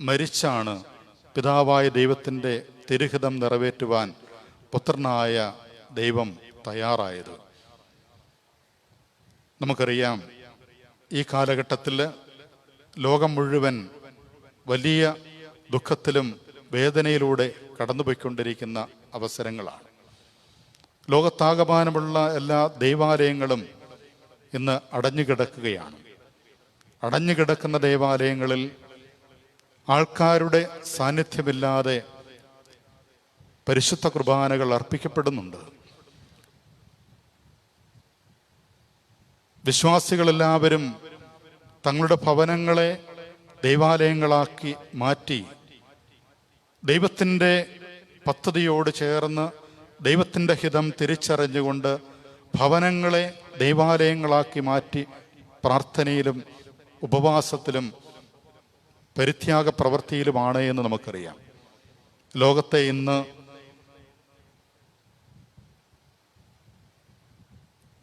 മരിച്ചാണ് പിതാവായ ദൈവത്തിൻ്റെ തിരുഹിതം നിറവേറ്റുവാൻ പുത്രനായ ദൈവം തയ്യാറായത്. നമുക്കറിയാം, ഈ കാലഘട്ടത്തിൽ ലോകം മുഴുവൻ വലിയ ദുഃഖത്തിലും വേദനയിലൂടെ കടന്നുപോയിക്കൊണ്ടിരിക്കുന്ന അവസരങ്ങളാണ്. ലോകത്താകമാനമുള്ള എല്ലാ ദൈവാലയങ്ങളും ഇന്ന് അടഞ്ഞുകിടക്കുകയാണ്. അടഞ്ഞുകിടക്കുന്ന ദേവാലയങ്ങളിൽ ആൾക്കാരുടെ സാന്നിധ്യമില്ലാതെ പരിശുദ്ധ കുർബാനകൾ അർപ്പിക്കപ്പെടുന്നുണ്ട്. വിശ്വാസികളെല്ലാവരും തങ്ങളുടെ ഭവനങ്ങളെ ദൈവാലയങ്ങളാക്കി മാറ്റി ദൈവത്തിൻ്റെ പദ്ധതിയോട് ചേർന്ന് ദൈവത്തിൻ്റെ ഹിതം തിരിച്ചറിഞ്ഞുകൊണ്ട് ഭവനങ്ങളെ ദൈവാലയങ്ങളാക്കി മാറ്റി പ്രാർത്ഥനയിലും ഉപവാസത്തിലും പരിത്യാഗ പ്രവൃത്തിയിലുമാണ് എന്ന് നമുക്കറിയാം. ലോകത്തെ ഇന്ന്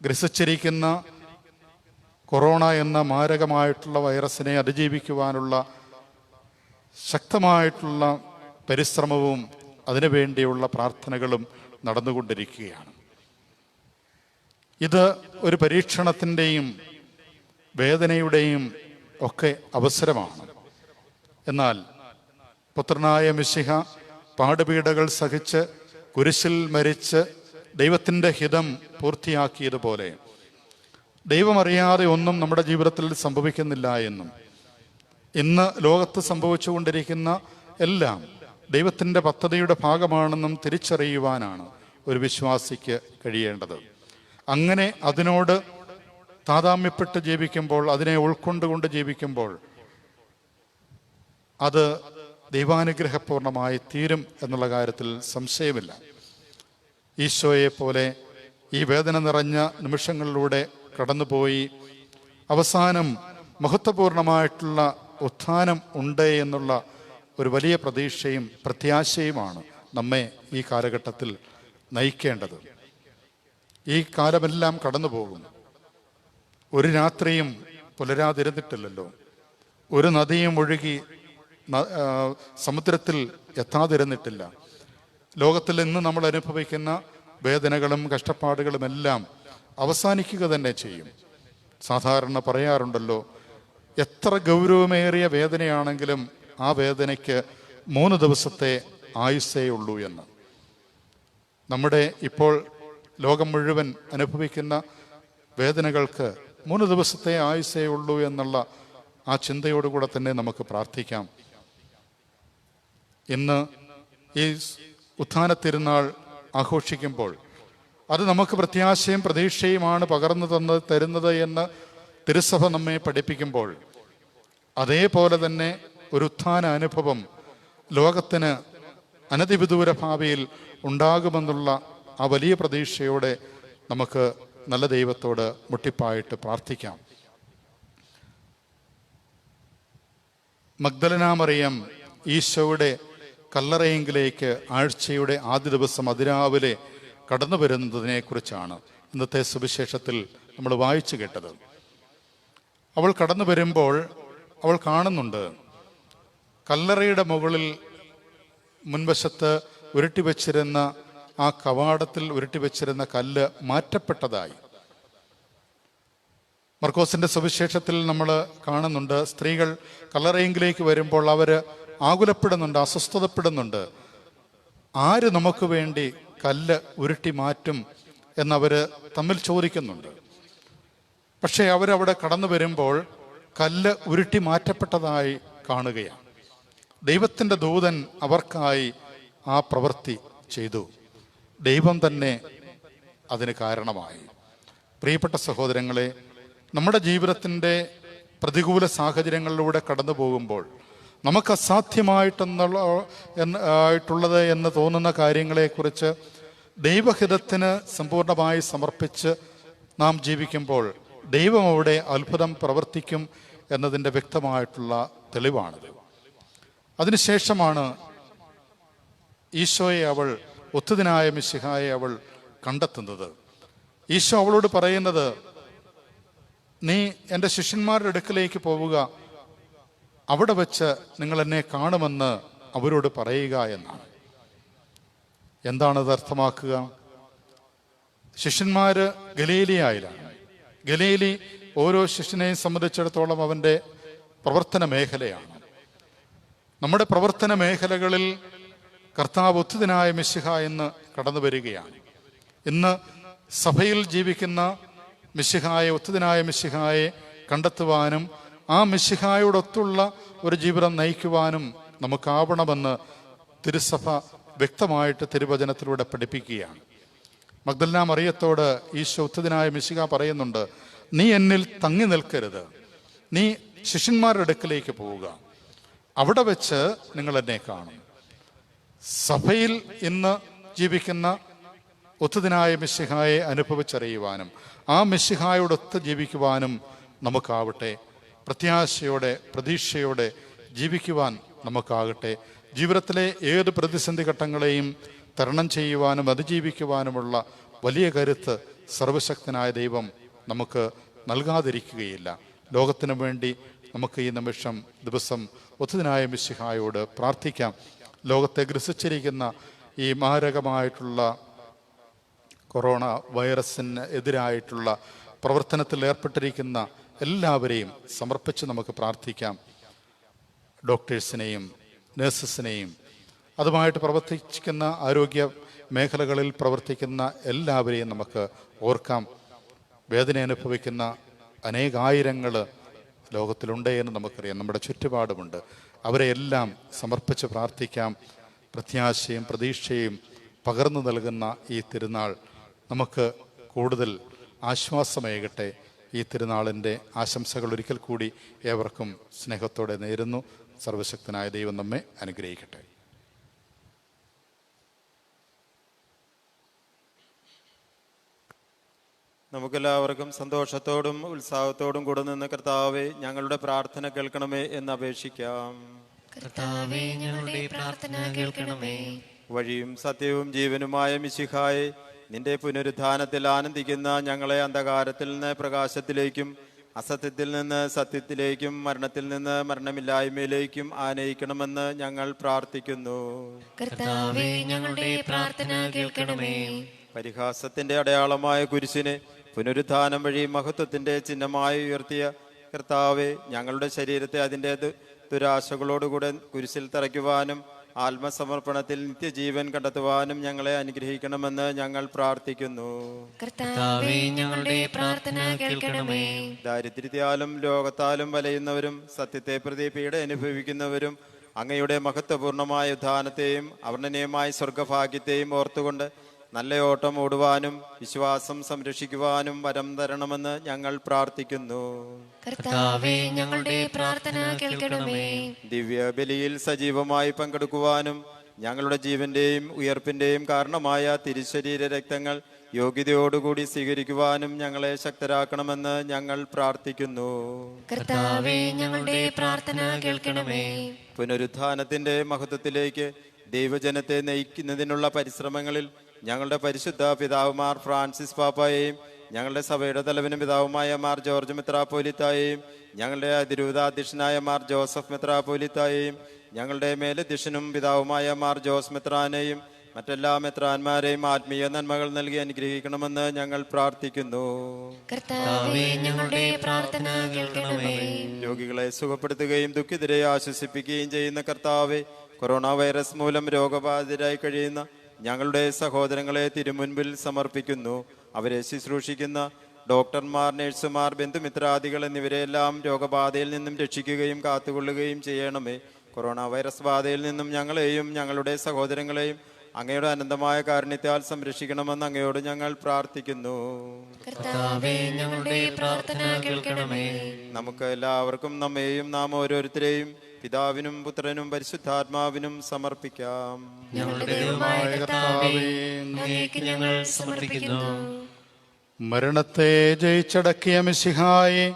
ഗ്രസിച്ചിരിക്കുന്ന കൊറോണ എന്ന മാരകമായിട്ടുള്ള വൈറസിനെ അതിജീവിക്കുവാനുള്ള ശക്തമായിട്ടുള്ള പരിശ്രമവും അതിനുവേണ്ടിയുള്ള പ്രാർത്ഥനകളും നടന്നുകൊണ്ടിരിക്കുകയാണ്. ഇത് ഒരു പരീക്ഷണത്തിൻ്റെയും വേദനയുടെയും ഒക്കെ അവസരമാണ്. എന്നാൽ പുത്രനായ മിശിഹ പാടുപീഡകൾ സഹിച്ച് കുരിശിൽ മരിച്ച് ദൈവത്തിൻ്റെ ഹിതം പൂർത്തിയാക്കിയതുപോലെ ദൈവമറിയാതെ ഒന്നും നമ്മുടെ ജീവിതത്തിൽ സംഭവിക്കുന്നില്ല എന്നും ഇന്ന് ലോകത്ത് സംഭവിച്ചുകൊണ്ടിരിക്കുന്ന എല്ലാം ദൈവത്തിൻ്റെ പദ്ധതിയുടെ ഭാഗമാണെന്നും തിരിച്ചറിയുവാനാണ് ഒരു വിശ്വാസിക്ക് കഴിയേണ്ടത്. അങ്ങനെ അതിനോട് താതാമ്യപ്പെട്ട് ജീവിക്കുമ്പോൾ, അതിനെ ഉൾക്കൊണ്ടുകൊണ്ട് ജീവിക്കുമ്പോൾ അത് ദൈവാനുഗ്രഹപൂർണമായി തീരും എന്നുള്ള കാര്യത്തിൽ സംശയമില്ല. ഈശോയെ പോലെ ഈ വേദന നിറഞ്ഞ നിമിഷങ്ങളിലൂടെ കടന്നുപോയി അവസാനം മഹത്വപൂർണമായിട്ടുള്ള ഉത്ഥാനം ഉണ്ട് എന്നുള്ള ഒരു വലിയ പ്രതീക്ഷയും പ്രത്യാശയുമാണ് നമ്മെ ഈ കാലഘട്ടത്തിൽ നയിക്കേണ്ടത്. ഈ കാലമെല്ലാം കടന്നു പോകും. ഒരു രാത്രിയും പുലരാതിരുന്നിട്ടില്ലല്ലോ. ഒരു നദിയും ഒഴുകി സമുദ്രത്തിൽ എത്താതിരുന്നിട്ടില്ല. ലോകത്തിൽ ഇന്ന് നമ്മൾ അനുഭവിക്കുന്ന വേദനകളും കഷ്ടപ്പാടുകളുമെല്ലാം അവസാനിക്കുക തന്നെ ചെയ്യും. സാധാരണ പറയാറുണ്ടല്ലോ, എത്ര ഗൗരവമേറിയ വേദനയാണെങ്കിലും ആ വേദനയ്ക്ക് 3 ദിവസത്തെ ആയുസ്സേ ഉള്ളൂ എന്ന്. നമ്മുടെ ഇപ്പോൾ ലോകം മുഴുവൻ അനുഭവിക്കുന്ന വേദനകൾക്ക് 3 ദിവസത്തെ ആയുസ്സേ ഉള്ളൂ എന്നുള്ള ആ ചിന്തയോടുകൂടെ തന്നെ നമുക്ക് പ്രാർത്ഥിക്കാം. ഇന്ന് ഈ ഉത്ഥാന തിരുനാൾ ആഘോഷിക്കുമ്പോൾ അത് നമുക്ക് പ്രത്യാശയും പ്രതീക്ഷയുമാണ് പകർന്നു തരുന്നത് എന്ന് തിരുസഭ നമ്മെ പഠിപ്പിക്കുമ്പോൾ, അതേപോലെ തന്നെ ഒരു ഉത്ഥാന അനുഭവം ലോകത്തിന് അനധിവിദൂര ഭാവിയിൽ ഉണ്ടാകുമെന്നുള്ള ആ വലിയ പ്രതീക്ഷയോടെ നമുക്ക് നല്ല ദൈവത്തോട് മുട്ടിപ്പായിട്ട് പ്രാർത്ഥിക്കാം. മഗ്ദലന മറിയം ഈശോയുടെ കല്ലറയെങ്കിലേക്ക് ആഴ്ചയുടെ ആദ്യ ദിവസം അതിരാവിലെ കടന്നു വരുന്നതിനെ കുറിച്ചാണ് ഇന്നത്തെ സുവിശേഷത്തിൽ നമ്മൾ വായിച്ചു കേട്ടത്. അവൾ കടന്നു വരുമ്പോൾ അവൾ കാണുന്നുണ്ട് കല്ലറയുടെ മുകളിൽ മുൻവശത്ത് ഉരുട്ടിവെച്ചിരുന്ന ആ കവാടത്തിൽ ഉരുട്ടിവെച്ചിരുന്ന കല്ല് മാറ്റപ്പെട്ടതായി. മർക്കോസിന്റെ സുവിശേഷത്തിൽ നമ്മൾ കാണുന്നുണ്ട്, സ്ത്രീകൾ കല്ലറയെങ്കിലേക്ക് വരുമ്പോൾ അവർ ആകുലപ്പെടുന്നുണ്ട്, അസ്വസ്ഥതപ്പെടുന്നുണ്ട്. ആര് നമുക്ക് വേണ്ടി കല്ല് ഉരുട്ടി മാറ്റും എന്നവർ തമ്മിൽ ചോദിക്കുന്നുണ്ട്. പക്ഷേ അവരവിടെ കടന്നു വരുമ്പോൾ കല്ല് ഉരുട്ടി മാറ്റപ്പെട്ടതായി കാണുകയാണ്. ദൈവത്തിൻ്റെ ദൂതൻ അവർക്കായി ആ പ്രവൃത്തി ചെയ്തു. ദൈവം തന്നെ അതിന് കാരണമായി. പ്രിയപ്പെട്ട സഹോദരങ്ങളെ, നമ്മുടെ ജീവിതത്തിൻ്റെ പ്രതികൂല സാഹചര്യങ്ങളിലൂടെ കടന്നു പോകുമ്പോൾ നമുക്ക് അസാധ്യമായിട്ടുള്ളത് എന്ന് തോന്നുന്ന കാര്യങ്ങളെക്കുറിച്ച് ദൈവഹിതത്തിന് സമ്പൂർണമായി സമർപ്പിച്ച് നാം ജീവിക്കുമ്പോൾ ദൈവം അവിടെ അത്ഭുതം പ്രവർത്തിക്കും എന്നതിൻ്റെ വ്യക്തമായിട്ടുള്ള തെളിവാണിത്. അതിനുശേഷമാണ് ഈശോയെ അവൾ, ഒത്തുതിനായ മിശിഹായെ അവൾ കണ്ടെത്തുന്നത്. ഈശോ അവളോട് പറയുന്നത്, നീ എൻ്റെ ശിഷ്യന്മാരുടെ അടുക്കലേക്ക് പോവുക, അവിടെ വെച്ച് നിങ്ങൾ എന്നെ കാണുമെന്ന് അവരോട് പറയുക എന്നാണ്. എന്താണത് അർത്ഥമാക്കുക? ശിഷ്യന്മാര് ഗലീലിയായിലാണ്. ഗലീലി ഓരോ ശിഷ്യനെയും സംബന്ധിച്ചിടത്തോളം അവൻ്റെ പ്രവർത്തന മേഖലയാണ്. നമ്മുടെ പ്രവർത്തന മേഖലകളിൽ കർത്താവ് ഒത്തുതിനായ മിശിഹ എന്ന് കടന്നു വരികയാണ്. ഇന്ന് സഭയിൽ ജീവിക്കുന്ന മിശിഹായെ, ഒത്തുതിനായ മിശിഹായെ കണ്ടെത്തുവാനും ആ മിശിഹായോടൊത്തുള്ള ഒരു ജീവിതം നയിക്കുവാനും നമുക്കാവണമെന്ന് തിരുസഭ വ്യക്തമായിട്ട് തിരുവചനത്തിലൂടെ പഠിപ്പിക്കുകയാണ്. മഗ്ദലന മറിയത്തോട് ഈശോ ഒത്തുതിനായ മിശിഹ പറയുന്നുണ്ട്, നീ എന്നിൽ തങ്ങി നിൽക്കരുത്, നീ ശിഷ്യന്മാരുടെ അടുക്കലേക്ക് പോവുക, അവിടെ വെച്ച് നിങ്ങൾ എന്നെ കാണും. സഭയിൽ ഇന്ന് ജീവിക്കുന്ന ഒത്തുതിനായ മിശിഹായെ അനുഭവിച്ചറിയുവാനും ആ മിശിഹായോടൊത്ത് ജീവിക്കുവാനും നമുക്കാവട്ടെ. പ്രത്യാശയോടെ, പ്രതീക്ഷയോടെ ജീവിക്കുവാൻ നമുക്കാകട്ടെ. ജീവിതത്തിലെ ഏത് പ്രതിസന്ധി ഘട്ടങ്ങളെയും തരണം ചെയ്യുവാനും അതിജീവിക്കുവാനുമുള്ള വലിയ കരുത്ത് സർവശക്തനായ ദൈവം നമുക്ക് നൽകാതിരിക്കുകയില്ല. ലോകത്തിനു വേണ്ടി നമുക്ക് ഈ ദിവസം ഒത്തുതിനായ മിശിഹായോട് പ്രാർത്ഥിക്കാം. ലോകത്തെ ഗ്രസിച്ചിരിക്കുന്ന ഈ മാരകമായിട്ടുള്ള കൊറോണ വൈറസിന് എതിരായിട്ടുള്ള പ്രവർത്തനത്തിൽ ഏർപ്പെട്ടിരിക്കുന്ന എല്ലാവരെയും സമർപ്പിച്ച് നമുക്ക് പ്രാർത്ഥിക്കാം. ഡോക്ടേഴ്സിനെയും നഴ്സസിനെയും അതുമായിട്ട് പ്രവർത്തിക്കുന്ന ആരോഗ്യ മേഖലകളിൽ പ്രവർത്തിക്കുന്ന എല്ലാവരെയും നമുക്ക് ഓർക്കാം. വേദന അനുഭവിക്കുന്ന അനേകായിരങ്ങൾ ലോകത്തിലുണ്ട് എന്ന് നമുക്കറിയാം, നമ്മുടെ ചുറ്റുപാടുമുണ്ട്. അവരെ എല്ലാം സമർപ്പിച്ച് പ്രാർത്ഥിക്കാം. പ്രത്യാശയും പ്രതീക്ഷയും പകർന്നു നൽകുന്ന ഈ തിരുനാൾ നമുക്ക് കൂടുതൽ ആശ്വാസമേകട്ടെ. ഈ തിരുനാളിൻ്റെ ആശംസകൾ ഒരിക്കൽ കൂടി ഏവർക്കും സ്നേഹത്തോടെ നേരുന്നു. സർവശക്തനായ ദൈവം നമ്മെ അനുഗ്രഹിക്കട്ടെ. നമുക്കെല്ലാവർക്കും സന്തോഷത്തോടും ഉത്സാഹത്തോടും കൂടെ നിന്ന് കർത്താവെ ഞങ്ങളുടെ പ്രാർത്ഥന കേൾക്കണമേ എന്ന് അപേക്ഷിക്കാം. കർത്താവേ, ഞങ്ങളുടെ പ്രാർത്ഥന കേൾക്കണമേ. വഴിയും സത്യവും ജീവനുമായ മിശിഹായെ, നിന്റെ പുനരുത്ഥാനത്തിൽ ആനന്ദിക്കുന്ന ഞങ്ങളെ അന്ധകാരത്തിൽ നിന്ന് പ്രകാശത്തിലേക്കും അസത്യത്തിൽ നിന്ന് സത്യത്തിലേക്കും മരണത്തിൽ നിന്ന് മരണമില്ലായ്മയിലേക്കും ആനയിക്കണമെന്ന് ഞങ്ങൾ പ്രാർത്ഥിക്കുന്നു. കർത്താവേ, ഞങ്ങളുടെ പ്രാർത്ഥന കേൾക്കണമേ. പരിഹാസത്തിന്റെ അടയാളമായ കുരിശിനെ പുനരുത്ഥാനം വഴി മഹത്വത്തിന്റെ ചിഹ്നമായി ഉയർത്തിയ കർത്താവെ, ഞങ്ങളുടെ ശരീരത്തെ അതിൻ്റെ ദുരാശകളോടുകൂടെ കുരിശിൽ തറയ്ക്കുവാനും ആത്മസമർപ്പണത്തിൽ നിത്യജീവൻ കണ്ടെത്തുവാനും ഞങ്ങളെ അനുഗ്രഹിക്കണമെന്ന് ഞങ്ങൾ പ്രാർത്ഥിക്കുന്നു. കർത്താവേ, ഞങ്ങളുടെ പ്രാർത്ഥന കേൾക്കണമേ. ദാരിദ്ര്യത്താലും രോഗത്താലും വലയുന്നവരും സത്യത്തെ പ്രതി പീഡ അനുഭവിക്കുന്നവരും അങ്ങയുടെ മഹത്വപൂർണമായ ഉദ്ധാനത്തെയും അവർണ്ണനീയമായ സ്വർഗഭാഗ്യത്തെയും ഓർത്തുകൊണ്ട് നല്ല ഓട്ടം ഓടുവാനും വിശ്വാസം സംരക്ഷിക്കുവാനും വരം തരണമെന്ന് ഞങ്ങൾ പ്രാർത്ഥിക്കുന്നു. കർത്താവേ, ഞങ്ങളുടെ പ്രാർത്ഥന കേൾക്കണമേ. ദിവ്യബലിയിൽ സജീവമായി പങ്കെടുക്കുവാനും ഞങ്ങളുടെ ജീവന്റെയും ഉയർപ്പിന്റെയും കാരണമായ തിരുശരീര രക്തങ്ങൾ യോഗ്യതയോടുകൂടി സ്വീകരിക്കുവാനും ഞങ്ങളെ ശക്തരാക്കണമെന്ന് ഞങ്ങൾ പ്രാർത്ഥിക്കുന്നു. കർത്താവേ, ഞങ്ങളുടെ പ്രാർത്ഥന കേൾക്കണമേ. പുനരുത്ഥാനത്തിന്റെ മഹത്വത്തിലേക്ക് ദൈവജനത്തെ നയിക്കുന്നതിനുള്ള പരിശ്രമങ്ങളിൽ ഞങ്ങളുടെ പരിശുദ്ധ പിതാവുമാർ ഫ്രാൻസിസ് പാപ്പായെയും ഞങ്ങളുടെ സഭയുടെ തലവനും പിതാവുമായ മാർ ജോർജ് മെത്രാപ്പോലിത്തായെയും ഞങ്ങളുടെ അതിരൂപതാധ്യക്ഷനായ മാർ ജോസഫ് മെത്രാപ്പോലിത്തായെയും ഞങ്ങളുടെ മേലധ്യക്ഷനും പിതാവുമായ മാർ ജോസ് മെത്രാനെയും മറ്റെല്ലാ മെത്രാന്മാരെയും ആത്മീയ നന്മകൾ നൽകി അനുഗ്രഹിക്കണമെന്ന് ഞങ്ങൾ പ്രാർത്ഥിക്കുന്നു. കർത്താവേ, ഞങ്ങളുടെ പ്രാർത്ഥന കേൾക്കണമേ. രോഗികളെ സുഖപ്പെടുത്തുകയും ദുഃഖിതരെ ആശ്വസിപ്പിക്കുകയും ചെയ്യുന്ന കർത്താവെ, കൊറോണ വൈറസ് മൂലം രോഗബാധിതരായി കഴിയുന്ന ഞങ്ങളുടെ സഹോദരങ്ങളെ തിരുമുൻപിൽ സമർപ്പിക്കുന്നു. അവരെ ശുശ്രൂഷിക്കുന്ന ഡോക്ടർമാർ, നഴ്സുമാർ, ബന്ധുമിത്രാദികൾ എന്നിവരെല്ലാം രോഗബാധയിൽ നിന്നും രക്ഷിക്കുകയും കാത്തുകൊള്ളുകയും ചെയ്യണമേ. കൊറോണ വൈറസ് ബാധയിൽ നിന്നും ഞങ്ങളെയും ഞങ്ങളുടെ സഹോദരങ്ങളെയും അങ്ങയുടെ അനന്തമായ കാരുണ്യത്താൽ സംരക്ഷിക്കണമെന്ന് അങ്ങയോട് ഞങ്ങൾ പ്രാർത്ഥിക്കുന്നു. കർത്താവേ, ഞങ്ങളുടെ പ്രാർത്ഥന കേൾക്കണമേ. നമുക്ക് എല്ലാവർക്കും നമ്മെയും നാം ഓരോരുത്തരെയും പിതാവിനും പുത്രനും പരിശുദ്ധാത്മാവിനും സമർപ്പിക്കാം. ഞങ്ങളുടെ ദൈവമായ കർത്താവേ, അങ്ങേക്ക് ഞങ്ങൾ സമർപ്പിക്കുന്നു. മരണത്തെ ജയിച്ചടക്കിയ മിശിഹായെ,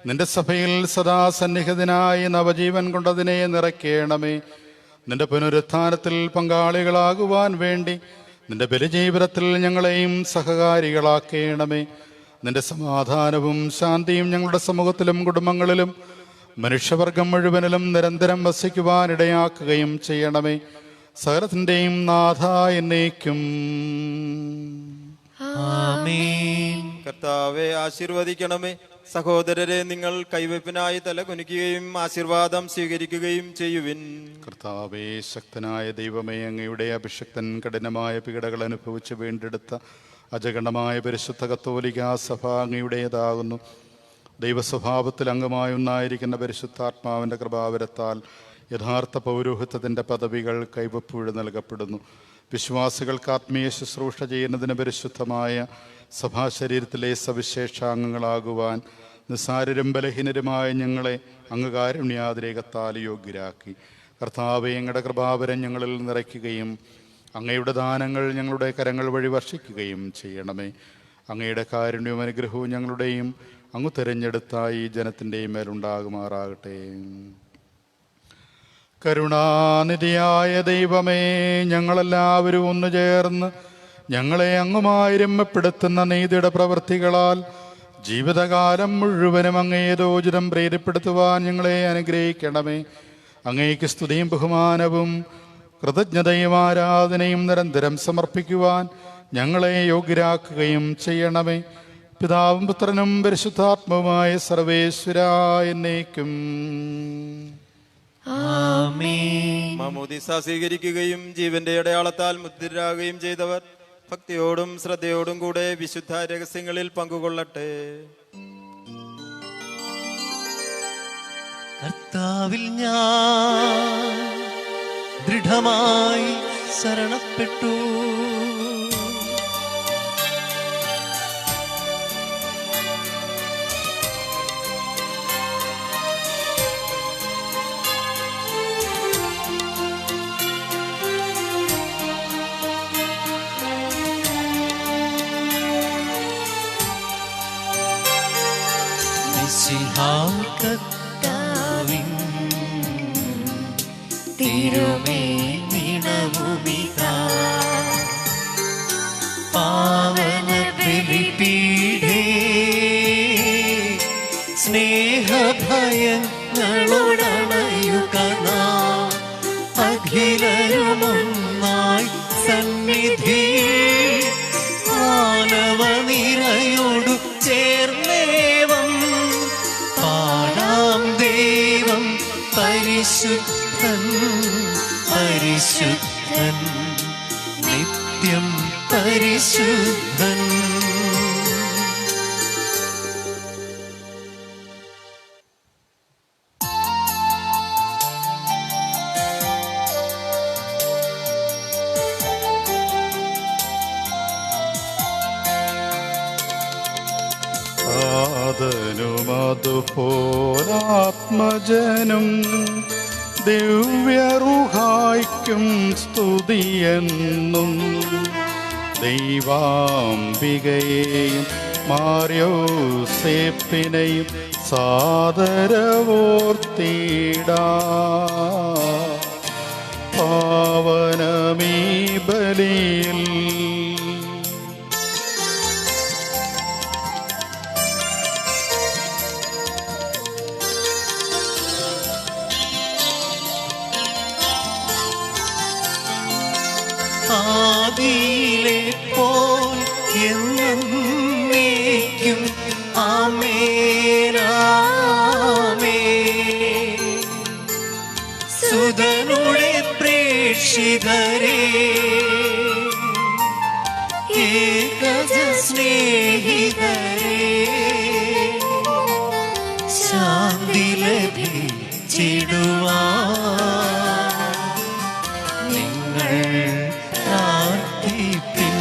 നിന്റെ സഭയിൽ സദാ സന്നിഹിതനായി നവജീവൻ കൊണ്ടതിനെ നിറയ്ക്കണമേ. നിന്റെ പുനരുത്ഥാനത്തിൽ പങ്കാളികളാകുവാൻ വേണ്ടി നിന്റെ ബലിജീവിതത്തിൽ ഞങ്ങളെയും സഹകാരികളാക്കണമേ. നിന്റെ സമാധാനവും ശാന്തിയും ഞങ്ങളുടെ സമൂഹത്തിലും കുടുംബങ്ങളിലും മനുഷ്യവർഗം മുഴുവനിലും നിരന്തരം വസിക്കുവാനിടയാക്കുകയും ചെയ്യണമേ. സകലത്തിൻ്റെയും നാഥ എന്നേക്കും ആമേൻ. കർത്താവെ, ആശീർവദിക്കണമേ. സഹോദരരെ, നിങ്ങൾ കൈവയ്പിനായി തല കുനിക്കുകയും ആശീർവാദം സ്വീകരിക്കുകയും ചെയ്യുവിൻ. കർത്താവേ, ശക്തനായ ദൈവമേ, അങ്ങയുടെ അഭിഷക്തൻ കഠിനമായ പീഡകൾ അനുഭവിച്ച് വീണ്ടെടുത്ത അജഗണമായ പരിശുദ്ധ കത്തോലിക്കാ സഭ അങ്ങയുടേതാകുന്നു. ദൈവസ്വഭാവത്തിൽ അംഗമായി ഒന്നായിരിക്കുന്ന പരിശുദ്ധാത്മാവിൻ്റെ കൃപാവരത്താൽ യഥാർത്ഥ പൗരോഹിത്യത്തിൻ്റെ പദവികൾ കൈവപ്പുഴ നൽകപ്പെടുന്നു. വിശ്വാസികൾക്ക് ആത്മീയ ശുശ്രൂഷ ചെയ്യുന്നതിന് പരിശുദ്ധമായ സഭാശരീരത്തിലെ സവിശേഷാംഗങ്ങളാകുവാൻ നിസ്സാരരും ബലഹീനരുമായ ഞങ്ങളെ അങ്ങ് കാരുണ്യാതിരേകത്താൽ യോഗ്യരാക്കി. കർത്താവേ, അങ്ങയുടെ കൃപാവരം ഞങ്ങളിൽ നിറയ്ക്കുകയും അങ്ങയുടെ ദാനങ്ങൾ ഞങ്ങളുടെ കരങ്ങൾ വഴി വർഷിക്കുകയും ചെയ്യണമേ. അങ്ങയുടെ കാരുണ്യവും അനുഗ്രഹവും ഞങ്ങളുടെയും അങ്ങ് തിരഞ്ഞെടുത്ത ഈ ജനത്തിൻ്റെയും മേലുണ്ടാകുമാറാകട്ടെ. കരുണാനിധിയായ ദൈവമേ, ഞങ്ങളെല്ലാവരും ഒന്നു ചേർന്ന് ഞങ്ങളെ അങ്ങുമായി രമ്യപ്പെടുത്തുന്ന നീതിയുടെ പ്രവൃത്തികളാൽ ജീവിതകാലം മുഴുവനും അങ്ങേതോചിതം പ്രേരിപ്പെടുത്തുവാൻ ഞങ്ങളെ അനുഗ്രഹിക്കണമേ. അങ്ങേക്ക് സ്തുതിയും ബഹുമാനവും കൃതജ്ഞതയും ആരാധനയും നിരന്തരം സമർപ്പിക്കുവാൻ ഞങ്ങളെ യോഗ്യരാക്കുകയും ചെയ്യണമേ. പിതാവും പുത്രനും പരിശുദ്ധാത്മാവുമായ സർവേശ്വരായ എന്നേക്കും. ആമേൻ. മാമോദീസ സ്വീകരിക്കുകയും ജീവന്റെ അടയാളത്താൽ മുദ്രരാകുകയും ചെയ്തവർ ഭക്തിയോടും ശ്രദ്ധയോടും കൂടെ വിശുദ്ധ രഹസ്യങ്ങളിൽ പങ്കുകൊള്ളട്ടെ. കർത്താവിൽ ഞാൻ ദൃഢമായി ശരണപ്പെട്ടു. കർത്താവിൻ തിരുമേനിണവുമിതാ പാവന ബലിപീഠേ സ്നേഹഭയങ്ങളോടണയുക നാം അഖിലരുമൊന്നായി സന്നിധി മാനവനിരയോടു ചേർന്നേവം പാടാം ദൈവം പരിശുദ്ധൻ പരിശുദ്ധൻ നിത്യം പരിശുദ്ധൻ. അതുപോലാത്മജനും ദിവ്യറുഹായ്ക്കും സ്തുതിയെന്നും ദൈവാംബികയെയും മാര്യോസേപ്പിനെയും സാദരവോർത്തിടാ പാവനമീ ബലിയിൽ. ആദിയിലെ പോൽ എന്നേക്കും ആമേൻ ആമേൻ. സുതനുടെ പ്രേക്ഷിതരേ ഏകജ സ്നേഹിതരേ ശാന്തി ലഭിച്ചിടുവാൻ നിങ്ങൾ പ്രാർത്ഥിപ്പിൻ.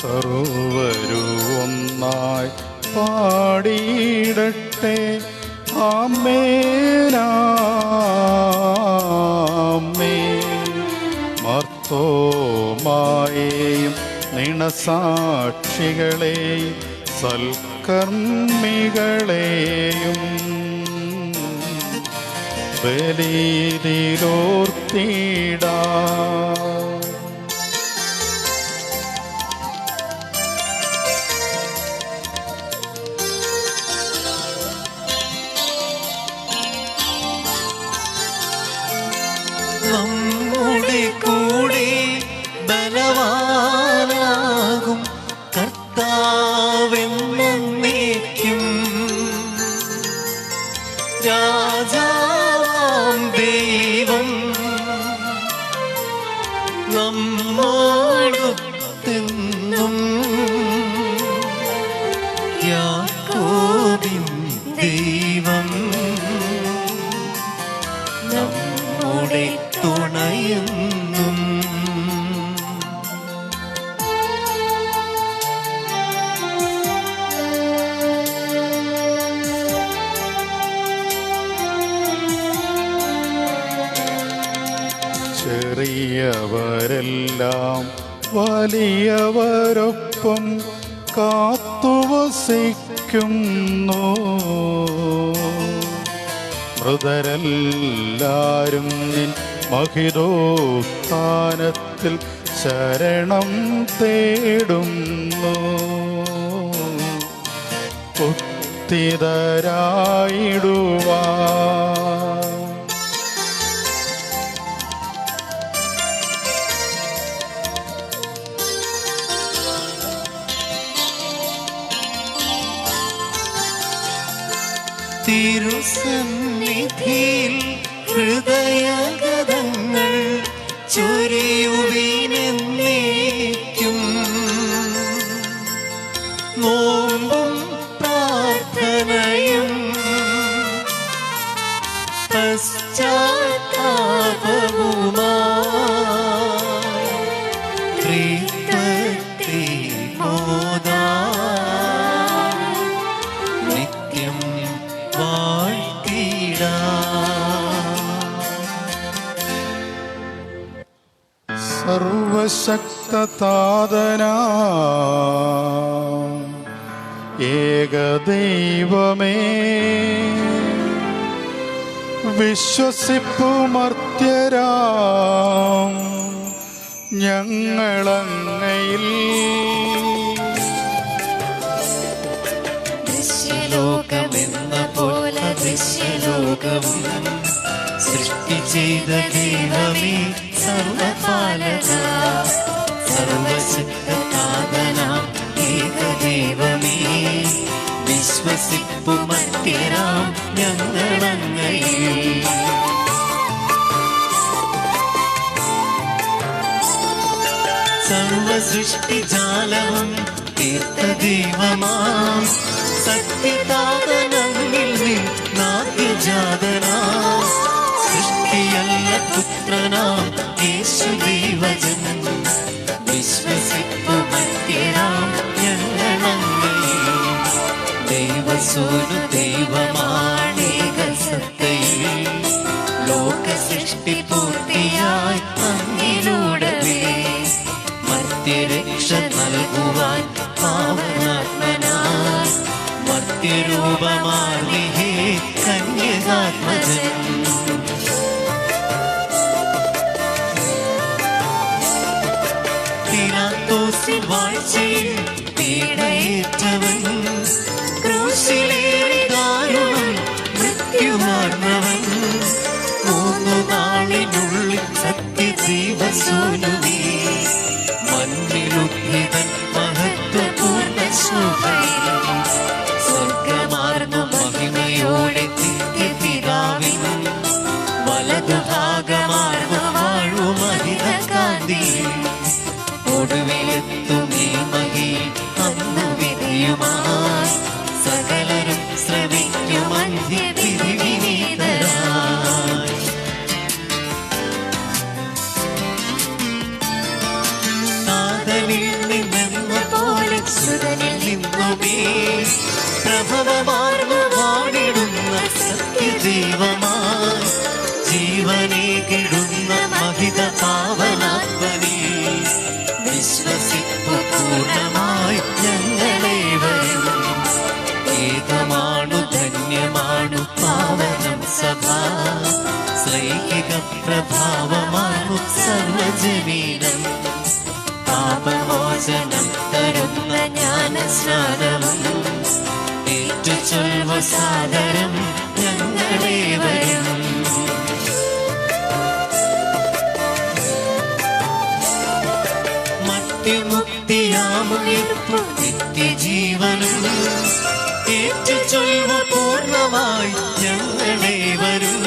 സർവ്വരും ഒന്നായി പാടിയിടട്ടെ ആമേൻ ആമേൻ. മർത്തോമായെയും നിണസാക്ഷികളെയും സൽക്കർമ്മികളെയും ബലിയിലോർത്തിടാ നമ്മുടെ കൂടെ ബലവാനാകും കർത്താവെന്നേക്കും. രാജാവാം ദൈവം നമ്മോടൊത്തെന്നും യാക്കോബിൻ ദൈവം നമ്മുടെ തുണയെന്നും. ചെറിയവരെല്ലാം വലിയവരൊപ്പം കാത്തുവസിക്കുന്നു. മൃതരെല്ലാരും നിൻ മഹിതോത്ഥാനത്തിൽ ശരണം തേടുന്നു. ഉത്തിതരായിടുവാൻ. തിരുസന്നിധിയിൽ ഹൃദയഗതങ്ങൾ ചൊരിയുവിനെന്നേക്കും. നോമ്പും പ്രാർത്ഥനയും പശ്ചാത്താപവുമായി ത്രിത്വത്തെ മോദാൻ നിത്യം സർവശക്തതാതനാ ഏകദൈവമേ, വിശ്വസിപ്പുമർത്യരാം ഞങ്ങളങ്ങയിൽ ദൃശ്യലോകമെന്ന പോലെ ദൃശ്യലോകവും സൃഷ്ടി ചെയ്ത ദൈവമേ സർവപാലക, സർവശക്തനാം ഏകദൈവമേ, വിശ്വസിപ്പുമർത്യരാം ഞങ്ങളങ്ങയിൽ. സർവസൃഷ്ടിജാലവും തീർത്ത ദൈവമാം സത്യതാതനങ്ങിൽ നിന്നാദ്യജാതനാം സൃഷ്ടിയല്ല പുത്രനാം യേശുദൈവജൻ, വിശ്വസിപ്പുമർത്യരാം ഞങ്ങളങ്ങയിൽ. ദൈവസൂനു ദൈവമാണേക സത്തയിൽ, ലോക സൃഷ്ടി പൂർത്തിയായി അങ്ങിലൂടവേ മർത്യരക്ഷ നൽകുവാൻ പാവനാത്മനായി മർത്യരൂപമാർന്നിഹേ കന്യകാത്മജൻ. പിലാത്തോസിൻ വാഴ്ചയിൽ പീഡയേറ്റവൻ, ക്രൂശിലേറി ദാരുണം മൃത്യുമാർന്നവൻ, 3 നാളിനുള്ളിൽ സത്യദൈവസൂനുവേ മണ്ണിലുദ്ധിതൻ മഹത്വപൂർണ്ണ ശോഭയിൽ, സ്വർഗമാർന്ന മഹിമയോടെ നിത്യപിതാവിൻ വലതുഭാഗമാർന്ന വാഴുമഹിത കാന്തിയിൽ, ഒടുവിലെത്തും ഈ മഹിയിൽ അന്നു വിധിയുമായി സകലരും ശ്രമിക്കും അന്ത്യവിധി വിനീതരായി. നിന്നെന്ന പോലെ സുതനിൽ നിന്നുമേ പ്രഭവമാർന്നു വാണിടുന്ന സത്യദൈവമായി ജീവനേകിടുന്ന മഹിത പാവനാത്മനേ, വിശ്വസിപ്പു പൂർണ്ണമായി ഞങ്ങളേവരും. ഏകമാണു ധന്യമാണു പാവനം സഭ, ശ്ലൈഹിക പ്രഭാവമാണു സർവജനീനം, പാപമോചനം തരുന്ന ജ്ഞാനസ്നാനവും ഏറ്റുചൊൽവ സാദരം ഞങ്ങളേവരും. മത്യമുക്തിയാമുയർപ്പു നിത്യജീവനും ഏറ്റുചൊൽവ പൂർണ്ണമായി ഞങ്ങളേവരും.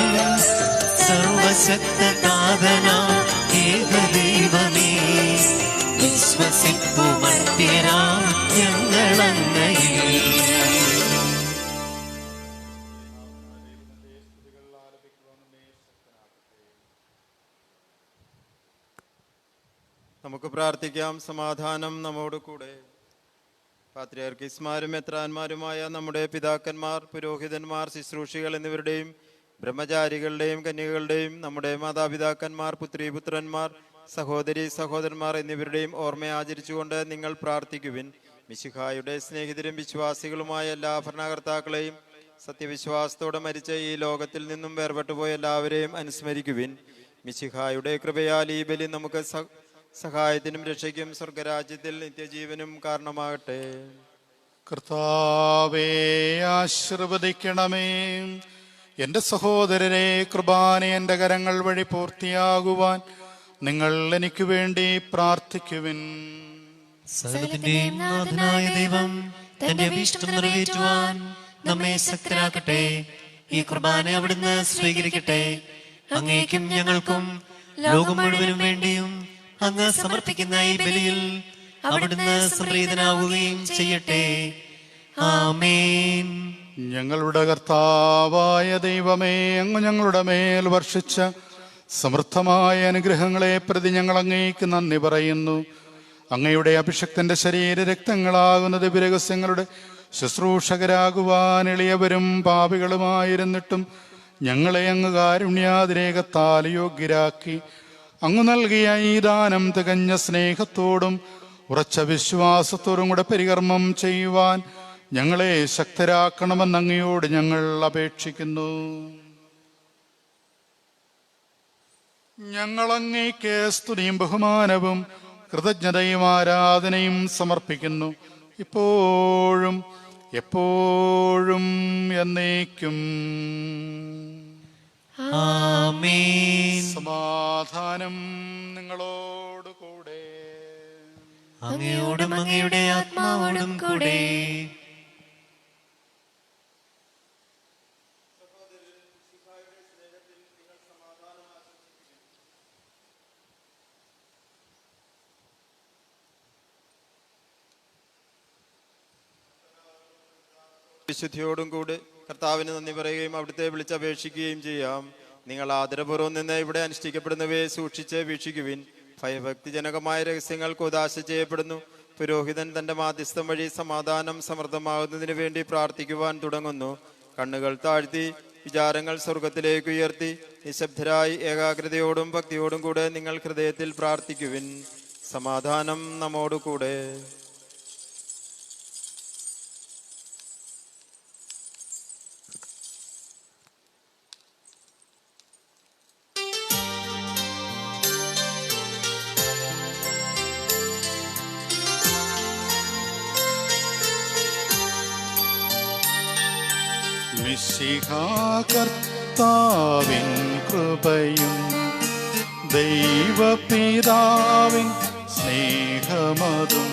സർവശക്തനാഥനാം ഏകദൈവമേ, വിശ്വസിപ്പുമർത്യരാം ഞങ്ങളങ്ങയിൽ. നമുക്ക് പ്രാർത്ഥിക്കാം. സമാധാനം നമ്മോട് കൂടെ. പാത്രിയാർക്കീസ്മാരും മെത്രാന്മാരുമായ നമ്മുടെ പിതാക്കന്മാർ, പുരോഹിതന്മാർ, ശുശ്രൂഷികൾ എന്നിവരുടെയും ബ്രഹ്മചാരികളുടെയും കന്യകളുടെയും നമ്മുടെ മാതാപിതാക്കന്മാർ, പുത്രീപുത്രന്മാർ, സഹോദരി സഹോദരന്മാർ എന്നിവരുടെയും ഓർമ്മ ആചരിച്ചുകൊണ്ട് നിങ്ങൾ പ്രാർത്ഥിക്കുവിൻ. മിശിഹായുടെ സ്നേഹിതരും വിശ്വാസികളുമായ എല്ലാ ഭരണകർത്താക്കളെയും സത്യവിശ്വാസത്തോടെ മരിച്ച ഈ ലോകത്തിൽ നിന്നും വേർപെട്ടുപോയ എല്ലാവരെയും അനുസ്മരിക്കുവിൻ. മിശിഹായുടെ കൃപയാൽ ഈ ബലി നമുക്ക് സഹായത്തിനും രക്ഷയ്ക്കും സ്വർഗരാജ്യത്തിൽ നിത്യജീവനും കാരണമാകട്ടെ. കർത്താവേ ആശീർവദിക്കണമേ. എൻ്റെ സഹോദരരെ, കൃപാന എൻ്റെ കരങ്ങൾ വഴി പൂർത്തിയാകുവാൻ നിങ്ങൾ എനിക്ക് വേണ്ടി പ്രാർത്ഥിക്കുവിൻ. സകലത്തിന്റെയും നാഥനായ ദൈവം തന്റെ അഭീഷ്ടം നിറവേറ്റുവാൻ നമ്മെ ശക്തരാക്കട്ടെ. ഈ കുർബാന അവിടുന്ന് സ്വീകരിക്കട്ടെ. അങ്ങേക്കും ഞങ്ങൾക്കും ലോകം മുഴുവനും വേണ്ടിയും അങ്ങ് സമർപ്പിക്കുന്ന ഈ ബലിയിൽ അവിടുന്ന് സംപ്രീതനാവുകയും ചെയ്യട്ടെ. ആമേൻ. ഞങ്ങളുടെ കർത്താവായ ദൈവമേ, അങ്ങ് ഞങ്ങളുടെ മേൽ വർഷിച്ച സമൃദ്ധമായ അനുഗ്രഹങ്ങളെ പ്രതി ഞങ്ങൾ അങ്ങേക്ക് നന്ദി പറയുന്നു. അങ്ങയുടെ അഭിഷക്തന്റെ ശരീര രക്തങ്ങളാകുന്ന ദിവ്യരഹസ്യങ്ങളുടെ ശുശ്രൂഷകരാകുവാൻ എളിയവരും പാപികളുമായിരുന്നിട്ടും ഞങ്ങളെ അങ്ങ് കാരുണ്യാതിരേകത്താൽ യോഗ്യരാക്കി. അങ്ങ് നൽകിയ ഈ ദാനം തികഞ്ഞ സ്നേഹത്തോടും ഉറച്ച വിശ്വാസത്തോടും കൂടെ പരികർമ്മം ചെയ്യുവാൻ ഞങ്ങളെ ശക്തരാക്കണമെന്ന് അങ്ങയോട് ഞങ്ങൾ അപേക്ഷിക്കുന്നു. ഞങ്ങൾ അങ്ങേക്ക് സ്തുതിയും ബഹുമാനവും കൃതജ്ഞതയും ആരാധനയും സമർപ്പിക്കുന്നു, ഇപ്പോഴും എപ്പോഴും എന്നേക്കും. ആമേൻ. സമാധാനം നിങ്ങളോട് കൂടെ. അങ്ങയോടും അങ്ങയുടെ ആത്മാവോടും കൂടെ. വിശുദ്ധിയോടും കൂടെ കർത്താവിന് നന്ദി പറയുകയും അവിടുത്തെ വിളിച്ചപേക്ഷിക്കുകയും ചെയ്യാം. നിങ്ങൾ ആദരപൂർവ്വം നിന്ന് ഇവിടെ അനുഷ്ഠിക്കപ്പെടുന്നവയെ സൂക്ഷിച്ച് വീക്ഷിക്കുവിൻ. ഭയഭക്തിജനകമായ രഹസ്യങ്ങൾക്ക് ഉദാശ ചെയ്യപ്പെടുന്നു. പുരോഹിതൻ തന്റെ മാധ്യസ്ഥം വഴി സമാധാനം സമൃദ്ധമാകുന്നതിന് വേണ്ടി പ്രാർത്ഥിക്കുവാൻ തുടങ്ങുന്നു. കണ്ണുകൾ താഴ്ത്തി വിചാരങ്ങൾ സ്വർഗത്തിലേക്ക് ഉയർത്തി നിശബ്ദരായി ഏകാഗ്രതയോടും ഭക്തിയോടും കൂടെ നിങ്ങൾ ഹൃദയത്തിൽ പ്രാർത്ഥിക്കുവിൻ. സമാധാനം നമ്മോടുകൂടെ. മിശിഹാ കർത്താവിൻ കൃപയും ദൈവപിതാവിൻ സ്നേഹമതും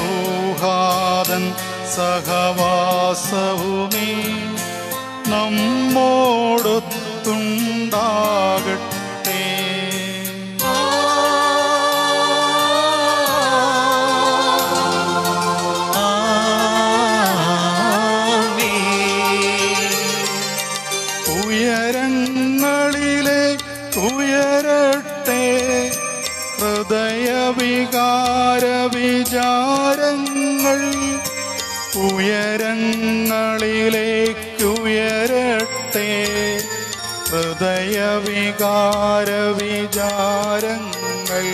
ഊഹാദൻ സഹവാസവുമേ നമ്മോടൊത്തുണ്ടാകട്ടെ. ഉയരട്ടെ ഹൃദയവികാര വിചാരങ്ങൾ, ഉയരങ്ങളിലേക്കുയരട്ടെ ഹൃദയവികാര വിചാരങ്ങൾ.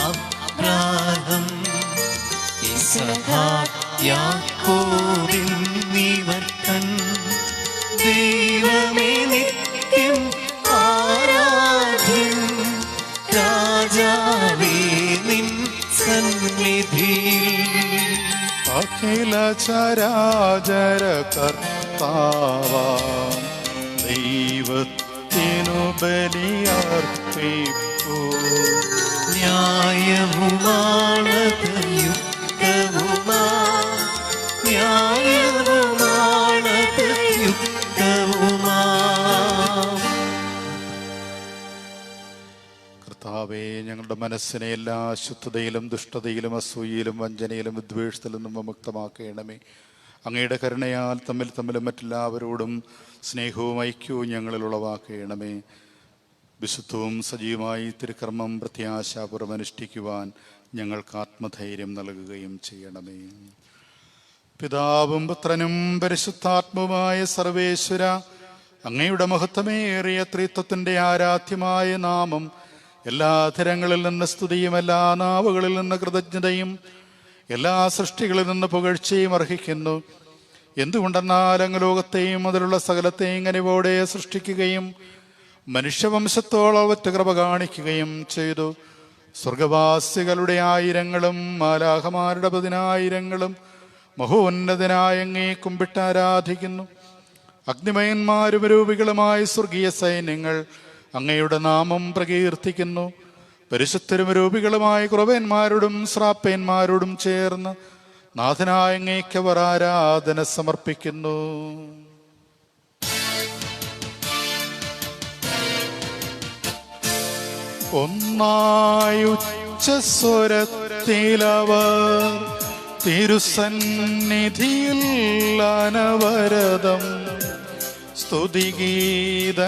അബ്രാഹം ഇസ്ഹാക്ക് യാക്കോബിൻ നിവർത്തൻ ദൈവമേ നിത്യം ആരാധ്യൻ രാജാവേ നിൻ സന്നിധിയിൽ. അഖില ചരാചര കർത്താവാം ദൈവത്തിനു ബലിയർപ്പിപ്പൂ. ന്യായവുമാണത് യുക്തവുമാ, ന്യായവുമാണത് യുക്തവുമാ. കർത്താവേ, ഞങ്ങളുടെ മനസ്സിനെ എല്ലാ അശുദ്ധതയിലും ദുഷ്ടതയിലും അസൂയയിലും വഞ്ചനയിലും വിദ്വേഷത്തിൽ നിന്നും വിമുക്തമാക്കണമേ. അങ്ങയുടെ കരുണയാൽ തമ്മിലും മറ്റെല്ലാവരോടും സ്നേഹവും ഐക്യവും ഞങ്ങളിൽ ഉളവാക്കണമേ. വിശുദ്ധവും സജീവമായി തിരുക്കർമ്മം പ്രത്യാശാപൂർവ്വം അനുഷ്ഠിക്കുവാൻ ഞങ്ങൾക്ക് ആത്മധൈര്യം നൽകുകയും ചെയ്യണമേ. പിതാവും പുത്രനും പരിശുദ്ധാത്മാവുമായ സർവേശ്വര, അങ്ങയുടെ മഹത്വമേറിയ ത്രിത്വത്തിന്റെ ആരാധ്യമായ നാമം എല്ലാ അധരങ്ങളിൽ നിന്ന് സ്തുതിയും എല്ലാ നാവുകളിൽ നിന്ന് കൃതജ്ഞതയും എല്ലാ സൃഷ്ടികളിൽ നിന്ന് പുകഴ്ചയും അർഹിക്കുന്നു. എന്തുകൊണ്ടെന്നാൽ അങ്ങ് ലോകത്തെയും അതിലുള്ള സകലത്തെയും കനിവോടെ സൃഷ്ടിക്കുകയും മനുഷ്യവംശത്തോളം ഒറ്റ കൃപ കാണിക്കുകയും ചെയ്തു. സ്വർഗവാസികളുടെ ആയിരങ്ങളും മാലാഹമാരുടെ 10,000-ങ്ങളും മഹോന്നതനായ അങ്ങേ കുമ്പിട്ട് ആരാധിക്കുന്നു. അഗ്നിമയന്മാരും രൂപികളുമായ സ്വർഗീയ സൈന്യങ്ങൾ അങ്ങയുടെ നാമം പ്രകീർത്തിക്കുന്നു. പരിശുദ്ധരും രൂപികളുമായ ക്രൂപന്മാരോടും ശ്രാപ്പന്മാരോടും ചേർന്ന് നാഥനായ അങ്ങേക്കവർ ആരാധന സമർപ്പിക്കുന്നു. ഒന്നായി ഉച്ചസ്വരത്തിലവർ തിരുസന്നിധിയിൽ അനവരതം സ്തുതിഗീതങ്ങൾ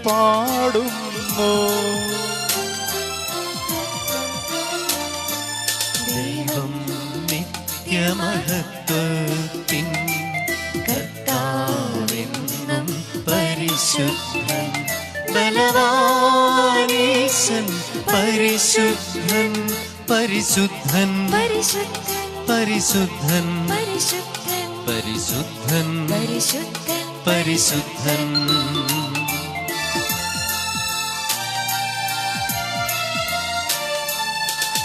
പാടുന്നു. ദൈവം നിത്യമഹത്വത്തിൻ കർത്താവെന്നും പരിശുദ്ധൻ, ബലവാനീശൻ പരിശുദ്ധൻ, പരിശുദ്ധൻ പരിശുദ്ധൻ പരിശുദ്ധൻ പരിശുദ്ധൻ.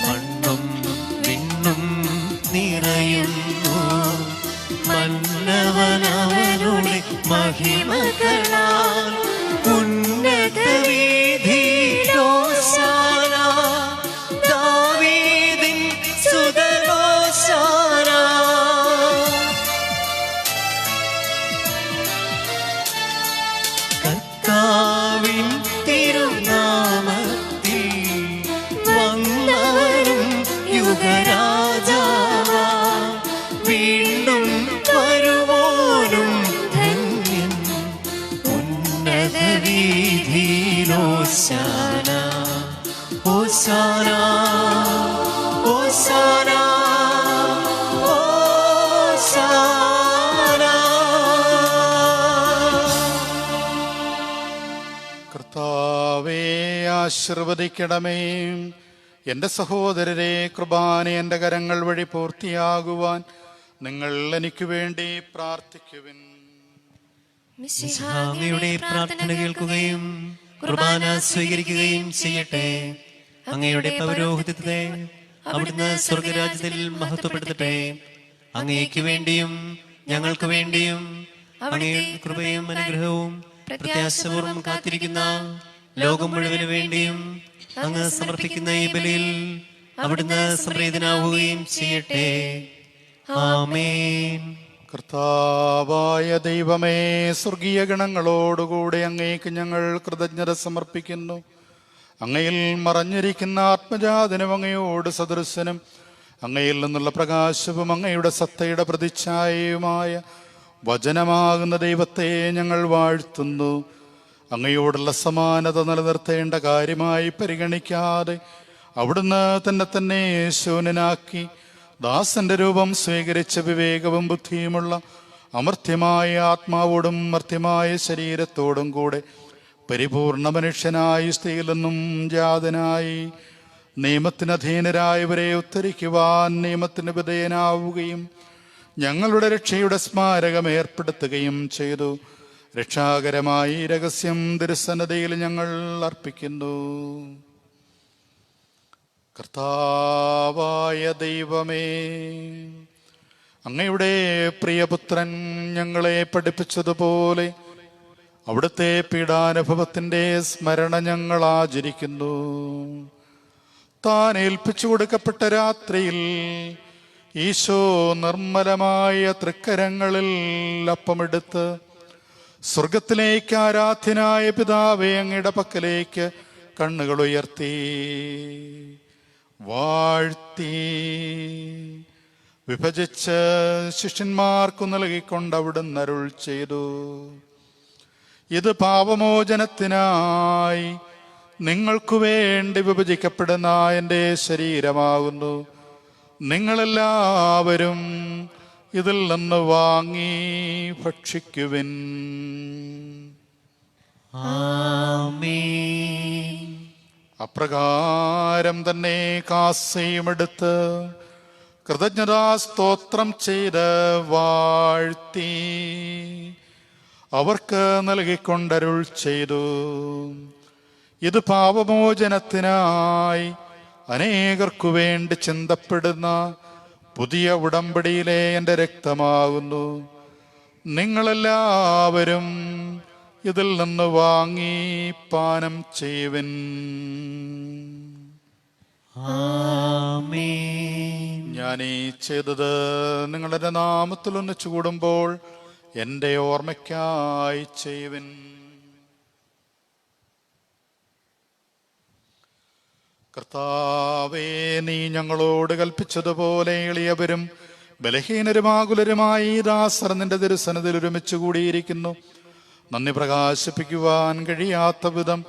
മണ്ണും വിണ്ണും നിറയുന്നു മന്നവനവനുടെ മഹിമകളാൽ. ഉന്നത വീഥിയിലോശാന, ദാവീദിൻ സുതനോശാന. കർത്താവിൻ തിരുനാമത്തിൽ വന്നവരും യുഗരാജാവാ, വീണ്ടും വരുവോനും ധന്യൻ. ഉന്നത വീഥിയിലോശാന, ഓശാന ഓശാന ഓശാന. കർത്താവേ, ആശീർവദിക്കണമേ. എൻ്റെ സഹോദരരെ, കുർബാന എൻ്റെ കരങ്ങൾ വഴി പൂർത്തിയാകുവാൻ നിങ്ങൾ എനിക്ക് വേണ്ടി പ്രാർത്ഥിക്കുവിൻ. അങ്ങയുടെ പ്രാർത്ഥന കേൾക്കുകയും കുർബാന സ്വീകരിക്കുകയും ചെയ്യട്ടെ. അങ്ങയുടെ പൗരോഹിത്യത്തെ അവിടുന്ന് സ്വർഗരാജ്യത്തിൽ മഹത്വപ്പെടുത്തട്ടെ. അങ്ങേക്ക് വേണ്ടിയും ഞങ്ങൾക്ക് വേണ്ടിയും അങ്ങയുടെ കൃപയും അനുഗ്രഹവും പ്രത്യാശപൂർവ്വം കാത്തിരിക്കുന്ന ലോകം മുഴുവന് വേണ്ടിയും അങ്ങ് സമർപ്പിക്കുന്ന ഈ ബലിയിൽ അവിടുന്ന് സംപ്രീതനാവുകയും ചെയ്യട്ടെ. ആമേൻ. കർത്താവായ ദൈവമേ, സ്വർഗീയ ഗണങ്ങളോടുകൂടെ അങ്ങേക്ക് ഞങ്ങൾ കൃതജ്ഞത സമർപ്പിക്കുന്നു. അങ്ങയിൽ മറഞ്ഞിരിക്കുന്ന ആത്മജാതനും അങ്ങയോട് സദൃശനും അങ്ങയിൽ നിന്നുള്ള പ്രകാശവും അങ്ങയുടെ സത്തയുടെ പ്രതിച്ഛായയുമായ വചനമാകുന്ന ദൈവത്തെ ഞങ്ങൾ വാഴ്ത്തുന്നു. അങ്ങയോടുള്ള സമാനത നിലനിർത്തേണ്ട കാര്യമായി പരിഗണിക്കാതെ അവിടുന്ന് തന്നെ ശൂന്യനാക്കി ദാസന്റെ രൂപം സ്വീകരിച്ച വിവേകവും ബുദ്ധിയുമുള്ള അമർത്യമായ ആത്മാവോടും മർത്യമായ ശരീരത്തോടും കൂടെ പരിപൂർണ മനുഷ്യനായി സ്ത്രീയിൽ നിന്നും ജാതനായി നിയമത്തിനധീനരായവരെ ഉദ്ധരിക്കുവാൻ നിയമത്തിന് വിധേയനാവുകയും ഞങ്ങളുടെ രക്ഷയുടെ സ്മാരകം ഏർപ്പെടുത്തുകയും ചെയ്തു. രക്ഷാകരമായി രഹസ്യം തിരുസന്നതയിൽ ഞങ്ങൾ അർപ്പിക്കുന്നു. കർത്താവായ ദൈവമേ, അങ്ങയുടെ പ്രിയപുത്രൻ ഞങ്ങളെ പഠിപ്പിച്ചതുപോലെ അവിടുത്തെ പീഡാനുഭവത്തിൻ്റെ സ്മരണ ഞങ്ങൾ ആചരിക്കുന്നു. താൻ ഏൽപ്പിച്ചു കൊടുക്കപ്പെട്ട രാത്രിയിൽ ഈശോ നിർമ്മലമായ തൃക്കരങ്ങളിൽ അപ്പമെടുത്ത് സ്വർഗത്തിലേക്ക് ആരാധ്യനായ പിതാവേ അങ്ങയുടെ പക്കലേക്ക് കണ്ണുകൾ ഉയർത്തി വാഴ്ത്തി വിഭജിച്ച് ശിഷ്യന്മാർക്കു നൽകിക്കൊണ്ട് അവിടുന്ന് അരുൾ ചെയ്തു: ഇത് പാപമോചനത്തിനായി നിങ്ങൾക്കു വേണ്ടി വിഭജിക്കപ്പെടുന്ന എൻ്റെ ശരീരമാകുന്നു. നിങ്ങളെല്ലാവരും ഇതിൽ നിന്ന് വാങ്ങി ഭക്ഷിക്കുവിൻ. ആമേൻ. അപ്രകാരം തന്നെ കാസയുമെടുത്ത് കൃതജ്ഞതാ സ്തോത്രം ചെയ്ത് വാഴ്ത്തി അവർക്ക് നൽകിക്കൊണ്ടരുൾ ചെയ്തു: ഇത് പാപമോചനത്തിനായി അനേകർക്കു വേണ്ടി ചിന്തപ്പെടുന്ന പുതിയ ഉടമ്പടിയിലെ എൻ്റെ രക്തമാകുന്നു. നിങ്ങളെല്ലാവരും ഇതിൽ നിന്ന് വാങ്ങി പാനം ചെയ്യുവിൻ. ആമേൻ. ഞാൻ ഈ ചെയ്തത് നിങ്ങളുടെ നാമത്തിൽ ഒന്നിച്ചു കൂടുമ്പോൾ എൻ്റെ ഓർമ്മയ്ക്കായി ചെയ്യുവിൻ. കർത്താവേ, നീ ഞങ്ങളോട് കൽപ്പിച്ചതുപോലെ എളിയവരും ബലഹീനരുമാകുലരുമായി ദാസർ നിന്റെ തിരുസനത്തിൽ ഒരുമിച്ച് കൂടിയിരിക്കുന്നു. നന്ദി പ്രകാശിപ്പിക്കുവാൻ കഴിയാത്ത വിധം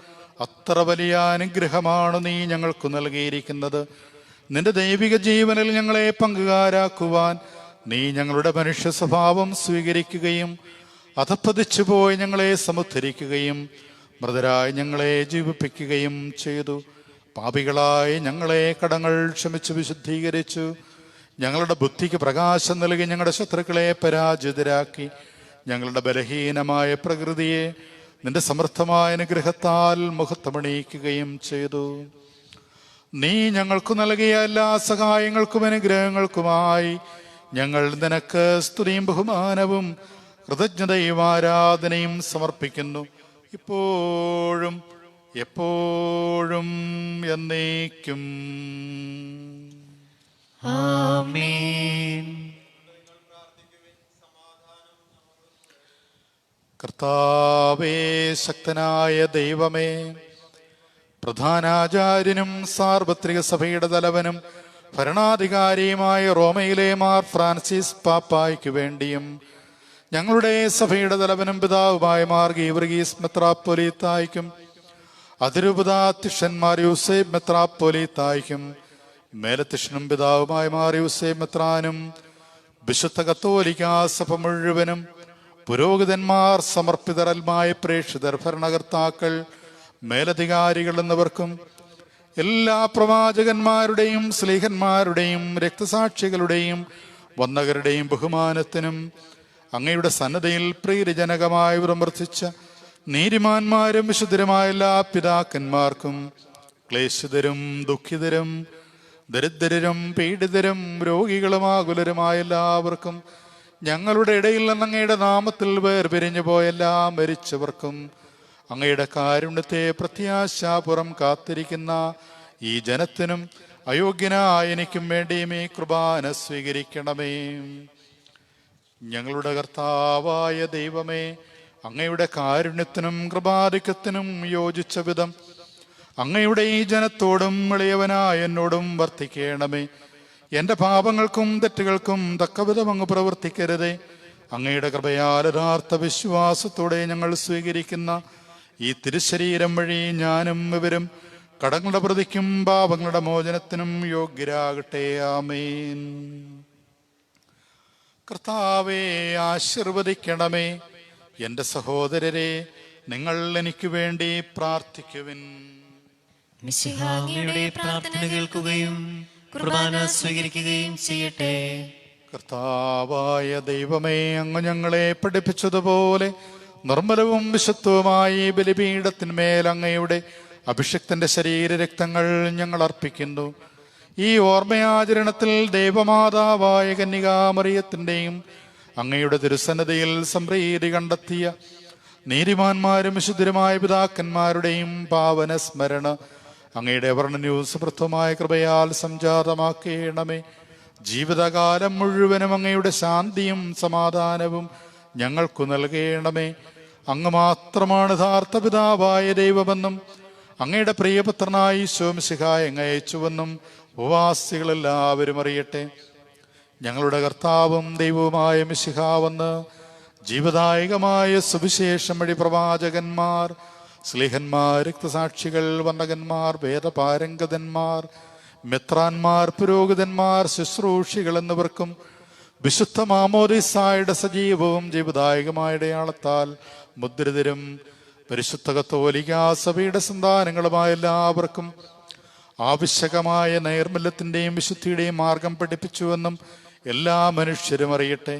അത്ര വലിയ അനുഗ്രഹമാണ് നീ ഞങ്ങൾക്ക് നൽകിയിരിക്കുന്നത്. നിന്റെ ദൈവിക ജീവനിൽ ഞങ്ങളെ പങ്കുകാരാക്കുവാൻ നീ ഞങ്ങളുടെ മനുഷ്യ സ്വഭാവം സ്വീകരിക്കുകയും അധപ്പതിച്ചു പോയി ഞങ്ങളെ സമുദ്ധരിക്കുകയും മൃതരായി ഞങ്ങളെ ജീവിപ്പിക്കുകയും ചെയ്തു. പാപികളായി ഞങ്ങളെ കടങ്ങൾ ക്ഷമിച്ചു വിശുദ്ധീകരിച്ചു. ഞങ്ങളുടെ ബുദ്ധിക്ക് പ്രകാശം നൽകി ഞങ്ങളുടെ ശത്രുക്കളെ പരാജിതരാക്കി. ഞങ്ങളുടെ ബലഹീനമായ പ്രകൃതിയെ നിന്റെ സമർത്ഥമായ അനുഗ്രഹത്താൽ മുഖത്തമണിയിക്കുകയും ചെയ്തു. നീ ഞങ്ങൾക്ക് നൽകിയ എല്ലാ സഹായങ്ങൾക്കും അനുഗ്രഹങ്ങൾക്കുമായി ഞങ്ങൾ നിനക്ക് സ്തുതിയും ബഹുമാനവും കൃതജ്ഞതയും ആരാധനയും സമർപ്പിക്കുന്നു, ഇപ്പോഴും എപ്പോഴും എന്നേക്കും. ആമേൻ. കർത്താവേ, ശക്തനായ ദൈവമേ, പ്രധാനാചാര്യനും സാർവത്രിക സഭയുടെ തലവനും ഭരണാധികാരിയുമായ റോമയിലെ മാർ ഫ്രാൻസിസ് പാപ്പായ്ക്ക് വേണ്ടിയും ഞങ്ങളുടെ സഭയുടെ തലവനും പിതാവുമായ മാർ ഗീവർഗീസ് മെത്രാപ്പൊലീത്തായ്ക്കും അതിരൂപതാധ്യക്ഷന്മാർ യൂസേബ് മെത്രാപ്പൊലീത്തായ്ക്കും മേലധ്യക്ഷനും പിതാവുമായ മാർ യൂസേബ് മെത്രാനും വിശുദ്ധ കത്തോലിക്കാ സഭ മുഴുവനും പുരോഹിതന്മാർ, സമർപ്പിതരൽമായ പ്രേക്ഷിതർ, ഭരണകർത്താക്കൾ, മേലധികാരികൾ എന്നിവർക്കും എല്ലാ പ്രവാചകന്മാരുടെയും സ്ലീഹന്മാരുടെയും രക്തസാക്ഷികളുടെയും വന്ദകരുടെയും ബഹുമാനത്തിനും അങ്ങയുടെ സന്നദ്ധയിൽ പ്രീതിജനകമായി പ്രവർത്തിച്ച നീതിമാന്മാരും വിശുദ്ധരുമായ എല്ലാ പിതാക്കന്മാർക്കും ക്ലേശിതരും ദുഃഖിതരും ദരിദ്രരും പീഡിതരും രോഗികളുമാകുലരുമായ എല്ലാവർക്കും ഞങ്ങളുടെ ഇടയിൽ നിന്ന് അങ്ങയുടെ നാമത്തിൽ വേർപിരിഞ്ഞു പോയ എല്ലാ മരിച്ചവർക്കും അങ്ങയുടെ കാരുണ്യത്തെ പ്രത്യാശാപുറം കാത്തിരിക്കുന്ന ഈ ജനത്തിനും അയോഗ്യനായ എനിക്കും വേണ്ടിയും ഈ കുർബാന സ്വീകരിക്കണമേ. ഞങ്ങളുടെ കർത്താവായ ദൈവമേ, അങ്ങയുടെ കാരുണ്യത്തിനും കൃപാധിക്യത്തിനും യോജിച്ച വിധം അങ്ങയുടെ ഈ ജനത്തോടും എളിയവനായ എന്നോടും വർത്തിക്കണമേ. എൻ്റെ പാപങ്ങൾക്കും തെറ്റുകൾക്കും തക്കവിധം അങ്ങ് പ്രവർത്തിക്കരുതേ. അങ്ങയുടെ കൃപയാൽ യഥാർത്ഥ വിശ്വാസത്തോടെ ഞങ്ങൾ സ്വീകരിക്കുന്ന ഈ തിരുശരീരം വഴി ഞാനും ഇവരും കടങ്ങളുടെ പ്രതിക്കും പാപങ്ങളുടെ മോചനത്തിനും യോഗ്യരാകട്ടെ. ആമേൻ. കർത്താവേ, ആശീർവദിക്കണമേ. എൻ്റെ സഹോദരരെ, നിങ്ങൾ എനിക്ക് വേണ്ടി പ്രാർത്ഥിക്കുവിൻ. മിശിഹായുടെ പ്രാർത്ഥന കേൾക്കുകയും കുർബാന സ്വീകരിക്കുകയും ചെയ്യട്ടെ. കർത്താവായ ദൈവമേ, അങ്ങ് ഞങ്ങളെ പഠിപ്പിച്ചതുപോലെ നിർമ്മലവും വിശുദ്ധവുമായി ബലിപീഠത്തിന്മേൽ അങ്ങയുടെ അഭിഷിക്തന്റെ ശരീരരക്തങ്ങൾ ഞങ്ങൾ അർപ്പിക്കുന്നു. ഈ ഓർമ്മയാചരണത്തിൽ ദൈവമാതാവായ കന്യകാമറിയത്തിൻ്റെയും അങ്ങയുടെ തിരുസന്നതിയിൽ സംപ്രീതി കണ്ടെത്തിയ നീതിമാന്മാരും വിശുദ്ധരുമായ പിതാക്കന്മാരുടെയും പാവന സ്മരണ അങ്ങയുടെ വർണ്ണന്യൂസമൃദ്ധമായ കൃപയാൽ സംജാതമാക്കേണമേ. ജീവിതകാലം മുഴുവനും അങ്ങയുടെ ശാന്തിയും സമാധാനവും ഞങ്ങൾക്കു നൽകണമേ. അങ്ങ് മാത്രമാണ് യഥാർത്ഥ പിതാവായ ദൈവമെന്നും അങ്ങയുടെ പ്രിയപുത്രനായി ഈശോ മിശിഹായെ അങ്ങ് അയച്ചുവെന്നും ഉപവാസികളെല്ലാവരും അറിയട്ടെ. ഞങ്ങളുടെ കർത്താവും ദൈവവുമായ മിശിഹാവെന്ന് ജീവദായകമായ സുവിശേഷം വഴി പ്രവാചകന്മാർ, സ്ലീഹന്മാർ, രക്തസാക്ഷികൾ, വന്ദകന്മാർ, വേദപാരംഗതന്മാർ, മെത്രാന്മാർ, പുരോഹിതന്മാർ, ശുശ്രൂഷികൾ എന്നിവർക്കും വിശുദ്ധ മാമോദീസായുടെ സജീവവും ജീവദായകമായ അടയാളത്താൽ മുദ്രിതരും പരിശുദ്ധ കത്തോലിക്കാ സഭയുടെ സന്താനങ്ങളുമായ എല്ലാവർക്കും ആവശ്യകമായ നൈർമല്യത്തിൻ്റെയും വിശുദ്ധിയുടെയും മാർഗം പഠിപ്പിച്ചുവെന്നും എല്ലാ മനുഷ്യരും അറിയട്ടെ.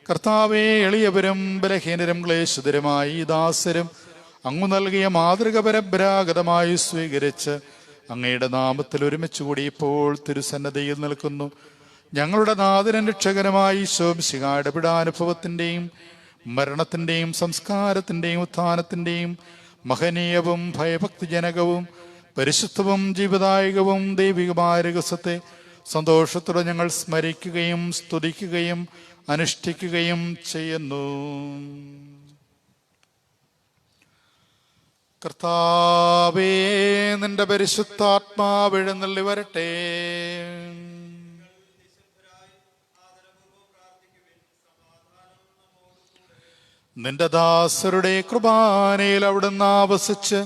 കർത്താവേ, എളിയവരും ബലഹീനരും ക്ലേശിതരുമായി ദാസരും അങ്ങു നൽകിയ മാതൃക പരമ്പരാഗതമായി സ്വീകരിച്ച് അങ്ങയുടെ നാമത്തിൽ ഒരുമിച്ച് കൂടി ഇപ്പോൾ തിരുസന്നതിയിൽ നിൽക്കുന്നു. ഞങ്ങളുടെ നാഥനും രക്ഷകനുമായി ഈശോ മിശിഹായുടെ പീഡാനുഭവത്തിൻ്റെയും മരണത്തിൻ്റെയും സംസ്കാരത്തിൻ്റെയും ഉത്ഥാനത്തിൻ്റെയും മഹനീയവും ഭയഭക്തിജനകവും പരിശുദ്ധവും ജീവദായകവും ദൈവികമായ രഹസ്യത്തെ സന്തോഷത്തോടെ ഞങ്ങൾ സ്മരിക്കുകയും സ്തുതിക്കുകയും അനുഷ്ഠിക്കുകയും ചെയ്യുന്നു. കർത്താവേ, നിന്റെ പരിശുദ്ധാത്മാവ് എഴുന്നള്ളി വരട്ടെ. നിന്റെ ദാസരുടെ കൃപാനയിൽ അവിടുന്ന് ആവസിച്ച്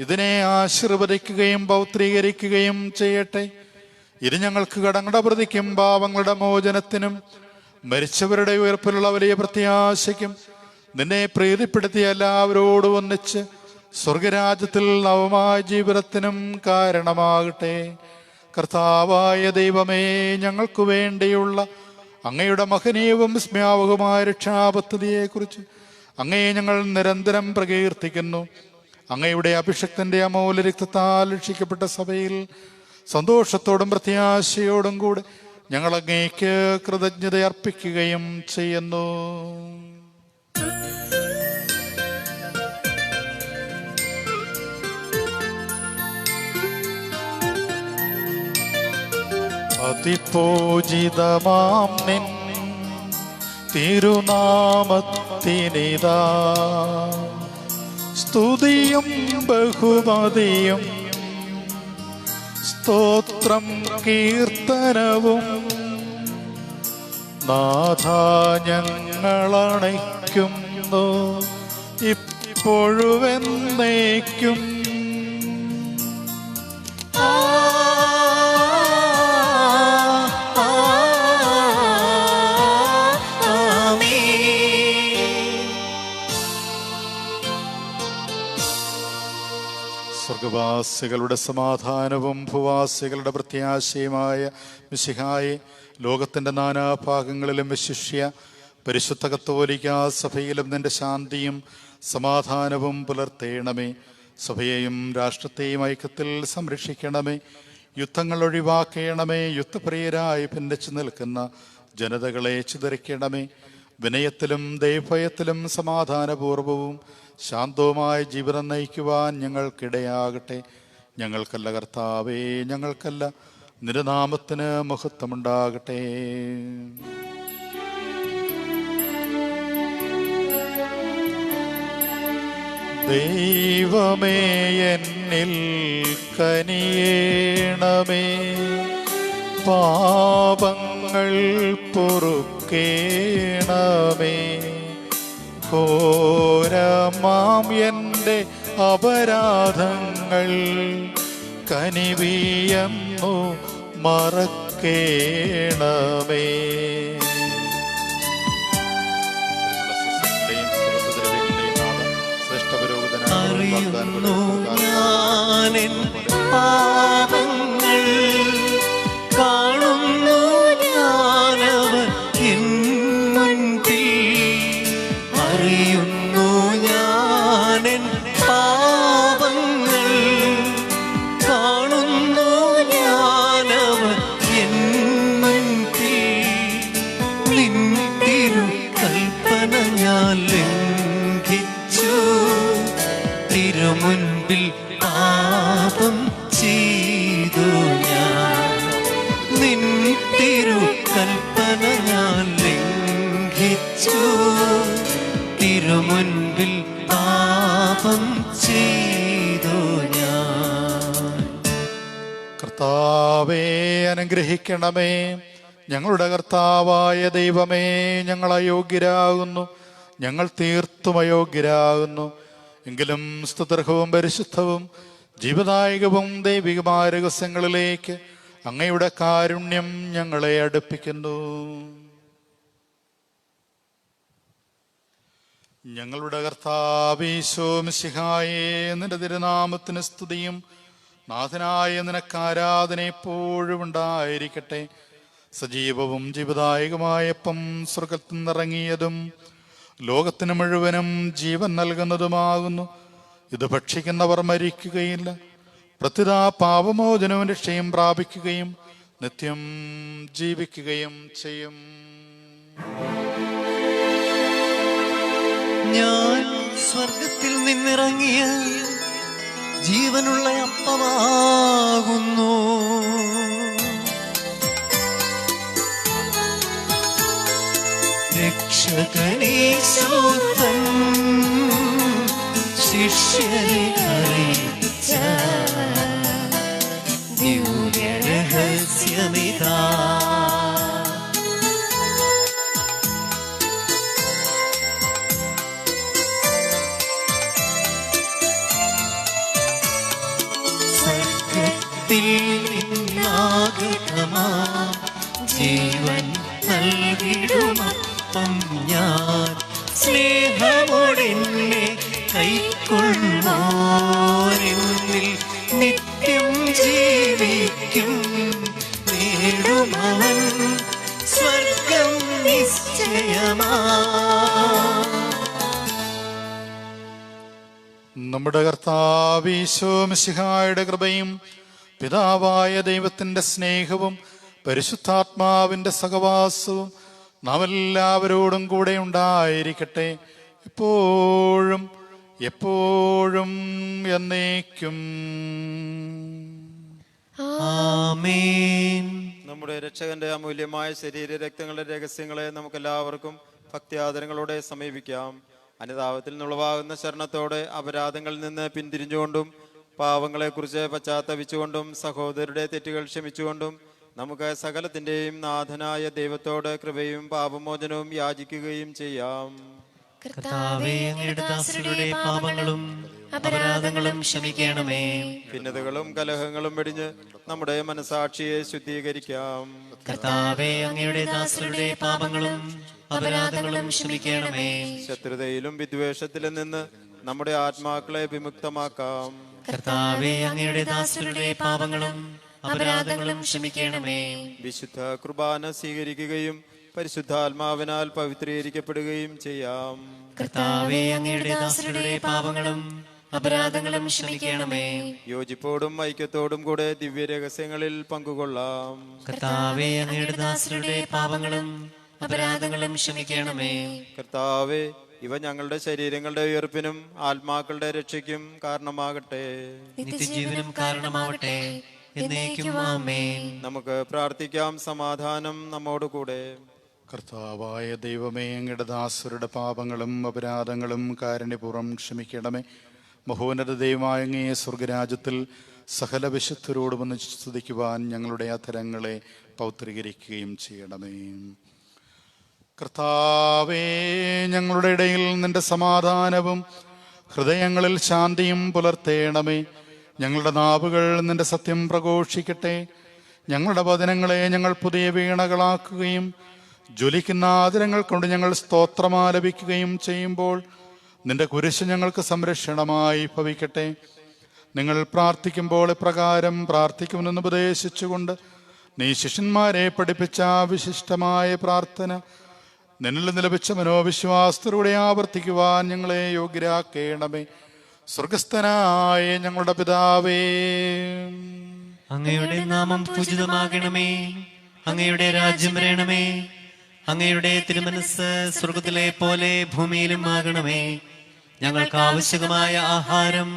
ഇതിനെ ആശീർവദിക്കുകയും പൗത്രീകരിക്കുകയും ചെയ്യട്ടെ. ഇത് ഞങ്ങൾക്ക് കടങ്ങളുടെ പ്രതിക്കും പാവങ്ങളുടെ മോചനത്തിനും മരിച്ചവരുടെ ഉയർപ്പിലുള്ള വലിയ പ്രത്യാശയ്ക്കും നിന്നെ പ്രീതിപ്പെടുത്തിയ എല്ലാവരോടും ഒന്നിച്ച് സ്വർഗരാജ്യത്തിൽ നവമായ ജീവിതത്തിനും കാരണമാകട്ടെ. കർത്താവായ ദൈവമേ, ഞങ്ങൾക്ക് വേണ്ടിയുള്ള അങ്ങയുടെ മഹനീയവും വിസ്മയാവഹമായ രക്ഷാപദ്ധതിയെക്കുറിച്ച് അങ്ങയെ ഞങ്ങൾ നിരന്തരം പ്രകീർത്തിക്കുന്നു. അങ്ങയുടെ അഭിഷക്തന്റെ അമൂല്യ രക്തത്താൽ രക്ഷിക്കപ്പെട്ട സഭയിൽ സന്തോഷത്തോടും പ്രത്യാശയോടും കൂടെ ഞങ്ങൾ അങ്ങേക്ക് കൃതജ്ഞത അർപ്പിക്കുകയും ചെയ്യുന്നു. അതിപൂജിതമാം നിൻ തിരുനാമത്തിനിതാ സ്തുതിയും ബഹുമതിയും സ്തോത്രം കീർത്തനവും നാഥ ഞങ്ങളണയ്ക്കുന്നു ഇപ്പോഴുമെന്നേക്കും. സ്വർഗവാസികളുടെ സമാധാനവും ഭൂവാസികളുടെ പ്രത്യാശയുമായ മിശിഹായെ, ലോകത്തിൻ്റെ നാനാഭാഗങ്ങളിലും വിശിഷ്യ പരിശുദ്ധ കത്തോലിക്കാ സഭയിലും നിന്റെ ശാന്തിയും സമാധാനവും പുലർത്തേണമേ. സഭയെയും രാഷ്ട്രത്തെയും ഐക്യത്തിൽ സംരക്ഷിക്കണമേ. യുദ്ധങ്ങൾ ഒഴിവാക്കണമേ. യുദ്ധപ്രിയരായി ഭിന്നിച്ചു നിൽക്കുന്ന ജനതകളെ ചിതറിക്കണമേ. വിനയത്തിലും ദൈവഭയത്തിലും സമാധാനപൂർവവും ശാന്തവുമായ ജീവിതം നയിക്കുവാൻ ഞങ്ങൾക്കിടയാകട്ടെ. ഞങ്ങൾക്കല്ല കർത്താവേ, ഞങ്ങൾക്കല്ല, നിന്റെ നാമത്തിന് മഹത്വമുണ്ടാകട്ടെ. ദൈവമേ, എന്നിൽ കനിയേണമേ. പാപങ്ങൾ പൊറുക്കേണമേ. ഘോരമാം എൻ്റെ അപരാധങ്ങൾ കനിവിയെന്നു മറക്കേണമേ. അറിയുന്നു ഞാനെൻ പാപങ്ങൾ, കാണുന്നു ഞാനവ എൻ മുൻപിൽ. അറിയുന്നു ഞാനെൻ പാപങ്ങൾ, കാണുന്നു ഞാനവ എൻ മുൻപിൽ. നിൻ തിരുകൽപ്പന ഞാൻ ലംഘിച്ചു, തിരുമുൻപിൽ പാപം ചെയ്തു ഞാൻ. നിൻ തിരുകൽപ്പന ഞാൻ ലംഘിച്ചു, തിരുമുൻപിൽ പാപം ചെയ്തു ഞാൻ. കർത്താവേ, അനുഗ്രഹിക്കണമേ. ഞങ്ങളുടെ കർത്താവായ ദൈവമേ, ഞങ്ങൾ അയോഗ്യരാകുന്നു, ഞങ്ങൾ തീർത്തും അയോഗ്യരാകുന്നു. എങ്കിലും സ്തുത്യർഹവും പരിശുദ്ധവും ജീവദായകവും ദൈവികമായ രഹസ്യങ്ങളിലേക്ക് അങ്ങയുടെ കാരുണ്യം ഞങ്ങളെ അടുപ്പിക്കുന്നു. ഞങ്ങളുടെ കർത്താവേ ഈശോ മിശിഹായേ, നിന്റെ തിരുനാമത്തിന് സ്തുതിയും നാഥനായ നിനക്ക് ആരാധന എപ്പോഴും ഉണ്ടായിരിക്കട്ടെ. സജീവവും ജീവദായകമായപ്പം സ്വർഗത്തിൽ നിന്നിറങ്ങിയതും ലോകത്തിന് മുഴുവനും ജീവൻ നൽകുന്നതുമാകുന്നു. ഇത് ഭക്ഷിക്കുന്നവർ മരിക്കുകയില്ല, പ്രത്യുത പാപമോചനവും രക്ഷയും പ്രാപിക്കുകയും നിത്യം ജീവിക്കുകയും ചെയ്യും. ഞാൻ സ്വർഗത്തിൽ നിന്നിറങ്ങിയ ജീവനുള്ള അപ്പമാകുന്നു. രക്ഷകനീശോത്തൻ ശിഷ്യരെ അറിയിച്ച ദിവ്യരഹസ്യമിതാ. സ്വർഗത്തിൽ നിന്നാഗതമാം ജീവൻ നൽകിടുമപ്പം ഞാൻ, സ്നേഹമോടെന്നെ കൈക്കൊള്ളുന്നോരെന്നിൽ നിത്യം ജീവിക്കും. നേടുമവൻ സ്വർഗം നിശ്ചയമാ. നമ്മുടെ കർത്താവ് ഈശോ മിശിഹായുടെ കൃപയും പിതാവായ ദൈവത്തിന്റെ സ്നേഹവും പരിശുദ്ധാത്മാവിന്റെ സഹവാസവും നാം എല്ലാവരോടും കൂടെ ഉണ്ടായിരിക്കട്ടെ, എപ്പോഴും എപ്പോഴും എന്നേക്കും. ആമേൻ. നമ്മുടെ രക്ഷകന്റെ അമൂല്യമായ ശരീര രക്തങ്ങളുടെ രഹസ്യങ്ങളെ നമുക്കെല്ലാവർക്കും ഭക്തിയാദരങ്ങളോടെ സമീപിക്കാം. അനുതാപത്തിൽ നിന്നുളവാകുന്ന ശരണത്തോടെ അപരാധങ്ങളിൽ നിന്ന് പിന്തിരിഞ്ഞുകൊണ്ടും പാവങ്ങളെക്കുറിച്ച് പശ്ചാത്തപിച്ചുകൊണ്ടും സഹോദരരുടെ തെറ്റുകൾ ക്ഷമിച്ചുകൊണ്ടും നമുക്ക് സകലത്തിൻ്റെയും നാഥനായ ദൈവത്തോട് കൃപയും പാപമോചനവും യാചിക്കുകയും ചെയ്യാം. കർത്താവേ, അങ്ങയുടെ ദാസരുടെ പാപങ്ങളും അപരാധങ്ങളും ക്ഷമിക്കണമേ. ഭിന്നതകളും കലഹങ്ങളും വെടിഞ്ഞ് നമ്മുടെ മനസാക്ഷിയെ ശുദ്ധീകരിക്കാം. കർത്താവേ, അങ്ങയുടെ ദാസരുടെ പാപങ്ങളും അപരാധങ്ങളും ക്ഷമിക്കണമേ. ശത്രുതയിലും വിദ്വേഷത്തിലും നിന്ന് നമ്മുടെ ആത്മാക്കളെ വിമുക്തമാക്കാം. കർത്താവേ, അങ്ങയുടെ ദാസരുടെ പാപങ്ങളും അപരാധങ്ങളും ക്ഷമിക്കണമേ. വിശുദ്ധ കുർബാന സ്വീകരിക്കുകയും പരിശുദ്ധാത്മാവിനാൽ പവിത്രീകരിക്കപ്പെടുകയും ചെയ്യാം. കർത്താവേ, അങ്ങയുടെ ദാസരുടെ പാപങ്ങളും അപരാധങ്ങളും ക്ഷമിക്കണമേ. യോജിപ്പോടും ഐക്യത്തോടും കൂടെ ദിവ്യരഹസ്യങ്ങളിൽ പങ്കുകൊള്ളാം. കർത്താവേ, അങ്ങയുടെ ദാസരുടെ പാപങ്ങളും അപരാധങ്ങളും ക്ഷമിക്കണമേ. കർത്താവേ, ഇവ ഞങ്ങളുടെ ശരീരങ്ങളുടെ ഉയർപ്പിനും ആത്മാക്കളുടെ രക്ഷയ്ക്കും കാരണമാകട്ടെ. നിത്യജീവനും കാരണമാവട്ടെ. എന്നേക്കും ആമേൻ. നമുക്ക് പ്രാർത്ഥിക്കാം. സമാധാനം നമ്മോടുകൂടെ. കർത്താവായ ദൈവമേ, അങ്ങയുടെ ദാസരുടെ പാപങ്ങളും അപരാധങ്ങളും കാരുണ്യപൂർവ്വം ക്ഷമിക്കണമേ. മഹോന്നത ദൈവമായ അങ്ങേ സ്വർഗരാജ്യത്തിൽ സകല വിശുദ്ധരോടും ഒന്ന് സ്തുതിക്കുവാൻ ഞങ്ങളുടെ അധരങ്ങളെ പൗത്രീകരിക്കുകയും ചെയ്യണമേ. കർത്താവേ, ഞങ്ങളുടെ ഇടയിൽ നിന്റെ സമാധാനവും ഹൃദയങ്ങളിൽ ശാന്തിയും പുലർത്തേണമേ. ഞങ്ങളുടെ നാവുകൾ നിന്റെ സത്യം പ്രഘോഷിക്കട്ടെ. ഞങ്ങളുടെ വചനങ്ങളെ ഞങ്ങൾ പുതിയ വീണകളാക്കുകയും ജ്വലിക്കുന്ന ആദരങ്ങൾ കൊണ്ട് ഞങ്ങൾ സ്തോത്രമാലപിക്കുകയും ചെയ്യുമ്പോൾ നിന്റെ കുരിശ് ഞങ്ങൾക്ക് സംരക്ഷണമായി ഭവിക്കട്ടെ. നിങ്ങൾ പ്രാർത്ഥിക്കുമ്പോൾ ഇപ്രകാരം പ്രാർത്ഥിക്കുമെന്ന് ഉപദേശിച്ചുകൊണ്ട് നീ ശിഷ്യന്മാരെ പഠിപ്പിച്ച വിശിഷ്ടമായ പ്രാർത്ഥന നിന്നിൽ നിലപിച്ച മനോവിശ്വാസത്തിലൂടെ ആവർത്തിക്കുവാൻ ഞങ്ങളെ യോഗ്യരാക്കേണമേ. സ്വർഗസ്ഥനായ ഞങ്ങളുടെ പിതാവേ, അങ്ങയുടെ നാമം പൂജിതമാകണമേ. അങ്ങയുടെ രാജ്യം വരണമേ. അങ്ങയുടെ തിരുമനസ് സ്വർഗത്തിലെ പോലെ ഭൂമിയിലും ആകണമേ. ഞങ്ങൾക്ക് ആവശ്യമായ ആഹാരം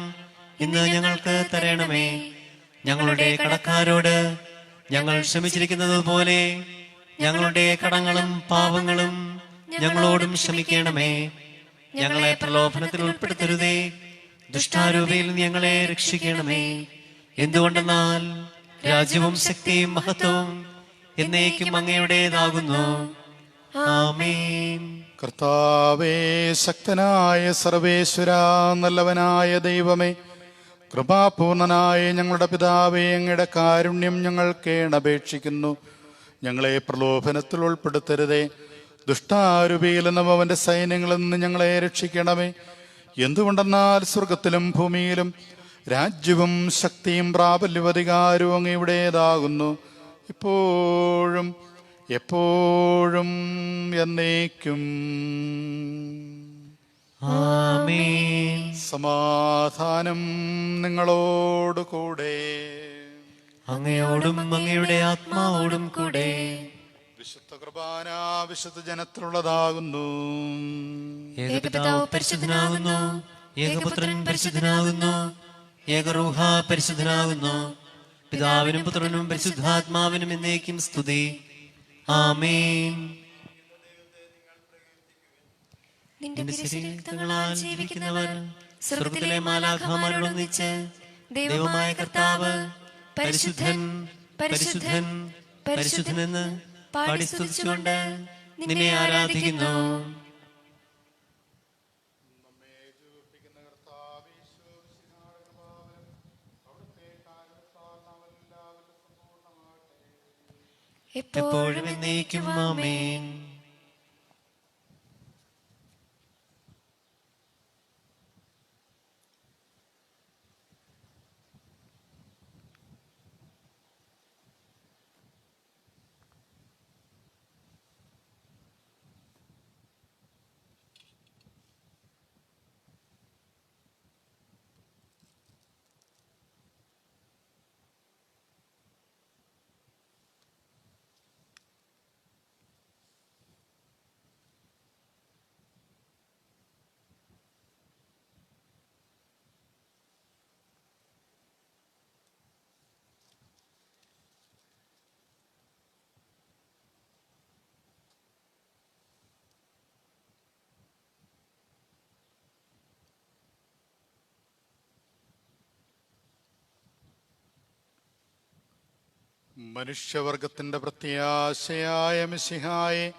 ഇന്ന് ഞങ്ങൾക്ക് തരണമേ. ഞങ്ങളുടെ കടക്കാരോട് ഞങ്ങൾ ക്ഷമിച്ചിരിക്കുന്നത് പോലെ ഞങ്ങളുടെ കടങ്ങളും പാപങ്ങളും ഞങ്ങളോടും ക്ഷമിക്കണമേ. ഞങ്ങളെ പ്രലോഭനത്തിൽ ഉൾപ്പെടുത്തരുതേ, ദുഷ്ടാരൂപിയിൽ ഞങ്ങളെ രക്ഷിക്കണമേ. എന്തുകൊണ്ടെന്നാൽ രാജ്യവും ശക്തിയും മഹത്വവും എന്നേക്കും അങ്ങയുടേതാകുന്നു. ആമേൻ. കർത്താവേ, ശക്തനായ സർവേശ്വര, നല്ലവനായ ദൈവമേ, കൃപാപൂർണനായ ഞങ്ങളുടെ പിതാവേ, അങ്ങയുടെ കാരുണ്യം ഞങ്ങൾ കേണപേക്ഷിക്കുന്നു. ഞങ്ങളെ പ്രലോഭനത്തിൽ ഉൾപ്പെടുത്തരുതേ, ദുഷ്ടാരൂപിയിൽ നിന്നും അവന്റെ സൈന്യങ്ങളിൽ നിന്ന് ഞങ്ങളെ രക്ഷിക്കണമേ. എന്തുകൊണ്ടെന്നാൽ സ്വർഗത്തിലും ഭൂമിയിലും രാജ്യവും ശക്തിയും പ്രാബല്യവധികാരവും അങ്ങയുടേതാകുന്നു, ഇപ്പോഴും എപ്പോഴും എന്നേക്കും. ആമേൻ. സമാധാനം നിങ്ങളോട് കൂടെ. അങ്ങയോടും അങ്ങയുടെ ആത്മാവോടും കൂടെ. വിശുദ്ധ കുർബാന വിശുദ്ധ ജനത്തിലുള്ളതാകുന്നു. ഏകപിതാവ് പരിശുദ്ധനാകുന്നു, ഏകപുത്രൻ പരിശുദ്ധനാകുന്നു, ഏകറൂഹ പരിശുദ്ധനാകുന്നു. പിതാവിനും പുത്രനും പരിശുദ്ധാത്മാവിനും എന്നേക്കും സ്തുതി. ആമേൻ. നിന്റെ നിന്റെ തിരുശരീരങ്ങളാൽ ശരീരങ്ങളാൽ ജീവിക്കുന്നവർ ജീവിക്കുന്നവർ സ്വർഗ്ഗത്തിലെ മാലാഖമാരോടൊന്നിച്ച് ദൈവമായ കർത്താവ് പരിശുദ്ധൻ പരിശുദ്ധൻ പരിശുദ്ധൻ എന്ന് പാടി സ്തുതിച്ചുകൊണ്ട് നിന്നെ ആരാധിക്കുന്നു. എപ്പോഴും എന്നേക്കും ആമേൻ. മനുഷ്യവർഗത്തിന്റെ പ്രത്യാശയായ മിശിഹായെ,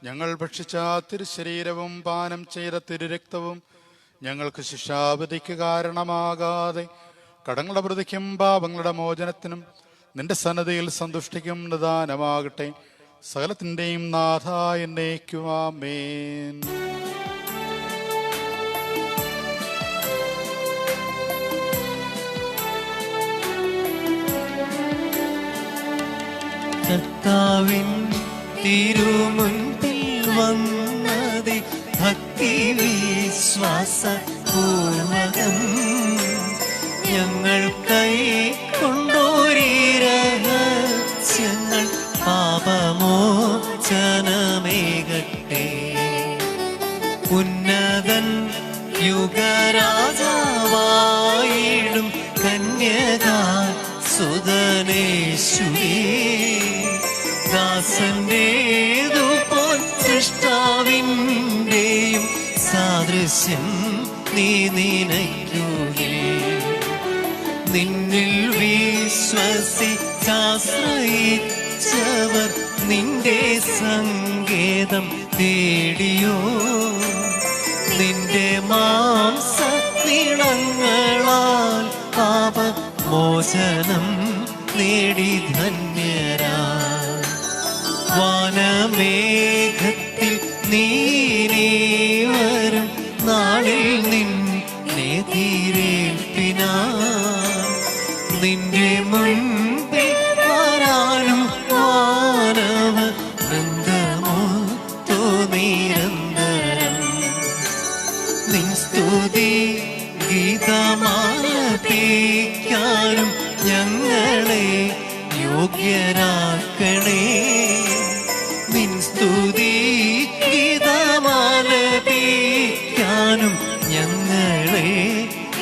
ഞങ്ങൾ ഭക്ഷിച്ച തിരുശരീരവും പാനം ചെയ്ത തിരുരക്തവും ഞങ്ങൾക്ക് ശിക്ഷാവിധിക്ക് കാരണമാകാതെ കടങ്ങളുടെ പ്രതിക്കും പാപങ്ങളുടെ മോചനത്തിനും നിന്റെ സന്നദ്ധിയിൽ സന്തുഷ്ടിക്കും നിദാനമാകട്ടെ. സകലത്തിന്റെയും നാഥ എന്നേക്കും ആമേൻ. കർത്താവിൻ തിരുമുൻപിൽ വന്നതി ഭക്തി വിശ്വാസ പൂർവകം ഞങ്ങൾ കൈക്കൊണ്ടോരീരഹസ്യങ്ങൾ പാപമോചനമേകട്ടെ. ഉന്നതൻ യുഗരാജാവായിടും കന്യകാ സുതനേശുവേ, ദാസന്റേതുപോൽ സൃഷ്ടാവിന്റെയും സാദൃശ്യം നീ നിനയ്ക്കുകേ. നിന്നിൽ വിശ്വസിച്ചാശ്രയിച്ചവർ നിന്റെ സങ്കേതം തേടിയോ. നിന്റെ മാംസനിണങ്ങളാൽ പാപമോചനം നേടി ധന്യരാ. വാനമേഘത്തിൽ നീ വരും നാളിൽ നിന്നെ തീരേൽപ്പിനാ. നിന്റെ മുൻപിൽ വരാനും വാനവ വൃന്ദമോ നിരന്തരം നിൻ സ്തുതി ഗീതമാലപിക്കാനും ഞങ്ങളെ യോഗ്യരാക്കണേ. നിൻ സ്തുതി ഗീതമാലപിക്കാനും ഞങ്ങളെ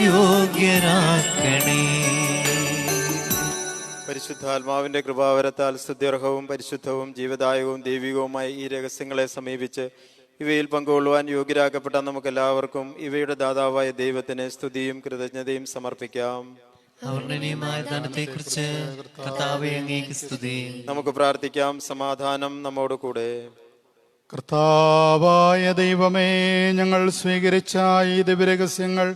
യോഗ്യരാക്കണേ. പരിശുദ്ധാത്മാവിന്റെ കൃപാവരത്താൽ സ്തുത്യർഹവും പരിശുദ്ധവും ജീവദായകവും ദൈവികവുമായ ഈ രഹസ്യങ്ങളെ സമീപിച്ച് ഇവയിൽ പങ്കുകൊള്ളുവാൻ യോഗ്യരാക്കപ്പെട്ട നമുക്കെല്ലാവർക്കും ഇവയുടെ ദാതാവായ ദൈവത്തിന് സ്തുതിയും കൃതജ്ഞതയും സമർപ്പിക്കാം. അവർണ്ണനീയമായ ദാനത്തെക്കുറിച്ച് കർത്താവേ അങ്ങേക്ക് സ്തുതി. നമുക്ക് പ്രാർത്ഥിക്കാം. സമാധാനം നമ്മോട് കൂടെ. കർത്താവായ ദൈവമേ, ഞങ്ങൾ സ്വീകരിച്ച ഈ ദിവ്യരഹസ്യങ്ങൾ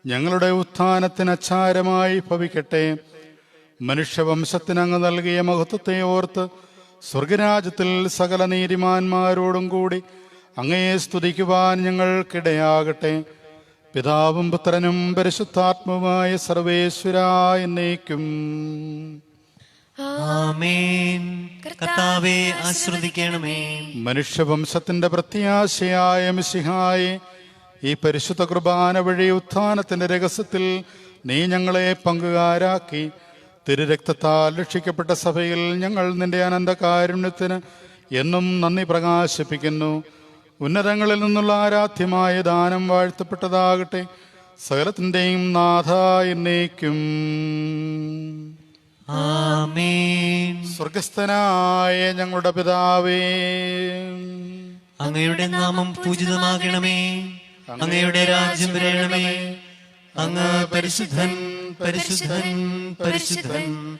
ഞങ്ങളുടെ ഉത്ഥാനത്തിന് അച്ചാരമായി ഭവിക്കട്ടെ. മനുഷ്യവംശത്തിന് അങ്ങ് നൽകിയ മഹത്വത്തെ ഓർത്ത് സ്വർഗരാജ്യത്തിൽ സകല നീതിമാന്മാരോടും കൂടി അങ്ങയെ സ്തുതിക്കുവാൻ ഞങ്ങൾക്കിടയാകട്ടെ. പിതാവും പുത്രനും പരിശുദ്ധാത്മാവുമായ സർവേശ്വരായ എന്നേക്കും ആമേൻ. കർത്താവേ ആശ്രദിക്കണമേ. മനുഷ്യവംശത്തിന്റെ പ്രത്യാശയായ മിശിഹായെ, ഈ പരിശുദ്ധ കുർബാന വഴി ഉത്ഥാനത്തിന്റെ രഹസ്യത്തിൽ നീ ഞങ്ങളെ പങ്കുകാരാക്കി. തിരുരക്തത്താൽ രക്ഷിക്കപ്പെട്ട സഭയിൽ ഞങ്ങൾ നിന്റെ അനന്തകാരുണ്യത്തിന് എന്നും നന്ദി പ്രകാശിപ്പിക്കുന്നു. ഉന്നതങ്ങളിൽ നിന്നുള്ള ആരാധ്യമായ ദാനം വാഴ്ത്തപ്പെട്ടതാകട്ടെ. സകലത്തിൻ്റെയും നാഥ എന്നേക്കും. ആമേൻ. സ്വർഗസ്ഥനായ ഞങ്ങളുടെ പിതാവേ, അങ്ങയുടെ നാമം പൂജിതമാകണമേ. അങ്ങയുടെ രാജ്യം വരണമേ. അങ്ങ് പരിശുദ്ധൻ, പരിശുദ്ധൻ, പരിശുദ്ധൻ.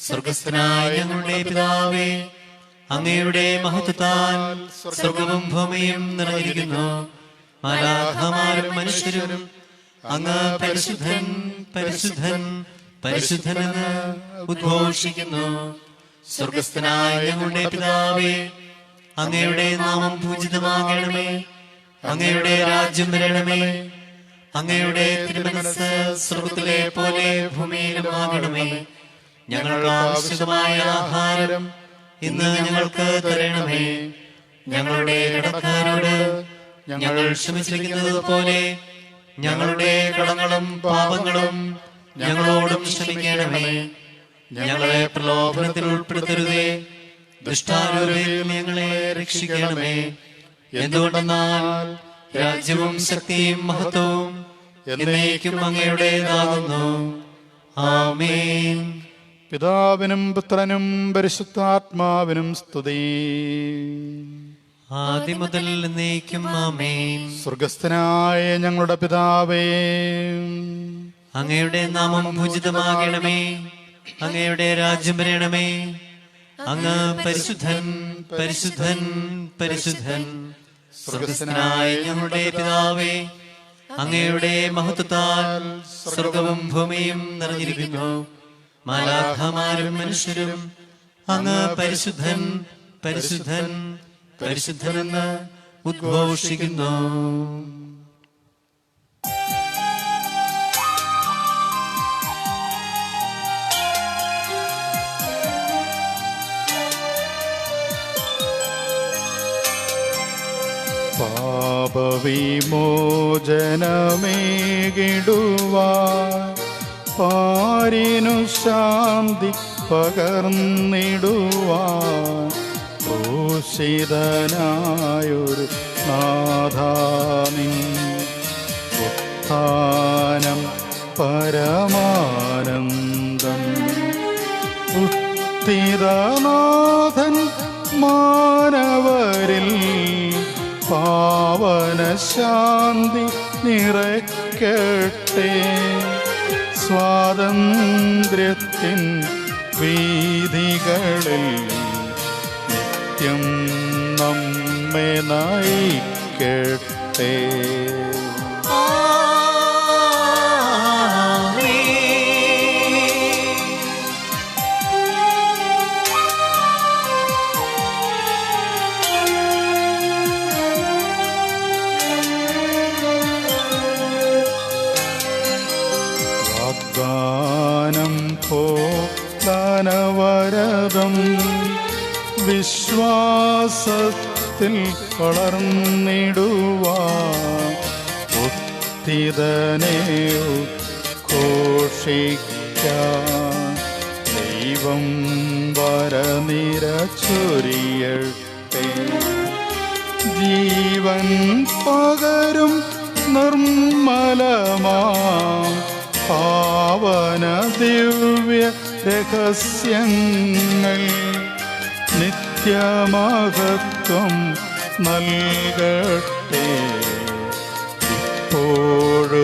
സ്വർഗസ്ഥനായ ഞങ്ങളുടെ പിതാവേ, അങ്ങയുടെ മഹത്വത്താൽ സ്വർഗവും ഭൂമിയും നിറഞ്ഞിരിക്കുന്നു. മാലാഖമാരും മനുഷ്യരും അങ്ങ് പരിശുദ്ധൻ, പരിശുദ്ധൻ, പരിശുദ്ധനെന്ന് ഉദ്ഘോഷിക്കുന്നു. സ്വർഗസ്ഥനായ ഞങ്ങളുടെ പിതാവേ, അങ്ങയുടെ നാമം പൂജിതമാകണമേ. അങ്ങയുടെ രാജ്യം വരണമേ. അങ്ങയുടെ തിരുമനസ്സ് സ്വർഗത്തിലെ പോലെ ഭൂമിയിലും ആകണമേ. ഞങ്ങൾക്ക് ആവശ്യമായ ആഹാരം ഇന്ന് ഞങ്ങൾക്ക് തരണമേ. ഞങ്ങളുടെ കടക്കാരോട് ഞങ്ങൾ ക്ഷമിച്ചിരിക്കുന്നത് പോലെ ഞങ്ങളുടെ കടങ്ങളും പാപങ്ങളും ഞങ്ങളോടും ക്ഷമിക്കണമേ. ഞങ്ങളെ പ്രലോഭനത്തിൽ ഉൾപ്പെടുത്തരുതേ. ദുഷ്ടാരൂപയിൽ ഞങ്ങളെ രക്ഷിക്കണമേ. എന്തുകൊണ്ടെന്നാൽ രാജ്യവും ശക്തിയും മഹത്വവും എന്നേക്കും അങ്ങയുടേതാകുന്നു. ആമേൻ. പിതാവിനും പുത്രനും പരിശുദ്ധാത്മാവിനും സ്തുതി. ആദ്യം മുതൽ എന്നേക്കും ആമേൻ. സ്വർഗസ്ഥനായ ഞങ്ങളുടെ പിതാവേ, അങ്ങയുടെ നാമം പൂജിതമാകണമേ. അങ്ങയുടെ രാജ്യം വരണമേ. അങ്ങ് പരിശുദ്ധൻ, പരിശുദ്ധൻ, പരിശുദ്ധൻ. സ്വർഗസ്ഥനായ ഞങ്ങളുടെ പിതാവേ, അങ്ങയുടെ മഹത്വത്താൽ സ്വർഗവും ഭൂമിയും നിറഞ്ഞിരിക്കുന്നു. മാലാഖമാരും മനുഷ്യരും അങ്ങ് പരിശുദ്ധൻ, പരിശുദ്ധൻ, പരിശുദ്ധനെന്ന് ഉദ്ഘോഷിക്കുന്നു. പാപവിമോചനമേകിടുവാൻ പാരിനു ശാന്തി പകർന്നിടുവാൻ ക്രൂശിതനായൊരു നാഥാനിൻ ഉത്ഥാനം പരമാനന്ദം. ഉത്തിതനാഥൻ മാനവരിൽ പാവന ശാന്തി നിറയ്ക്കട്ടെ. സ്വാതന്ത്ര്യത്തിൻ വീഥികളിൽ നിത്യം നമ്മെ നയിക്കട്ടെ. വാഗ്ദാനം പോലനവരതം വിശ്വാസത്തിൽ വളർന്നിടുവാൻ ഉത്തിതനെ ഘോഷിക്കാൻ ദൈവം വരനിര ചൊരിയട്ടെ. ജീവൻ പകരും നിർമ്മലമാ പാവന ദിവ്യ രഹസ്യങ്ങൾ നിത്യമഹത്വം നൽകട്ടെ. ഇപ്പോഴും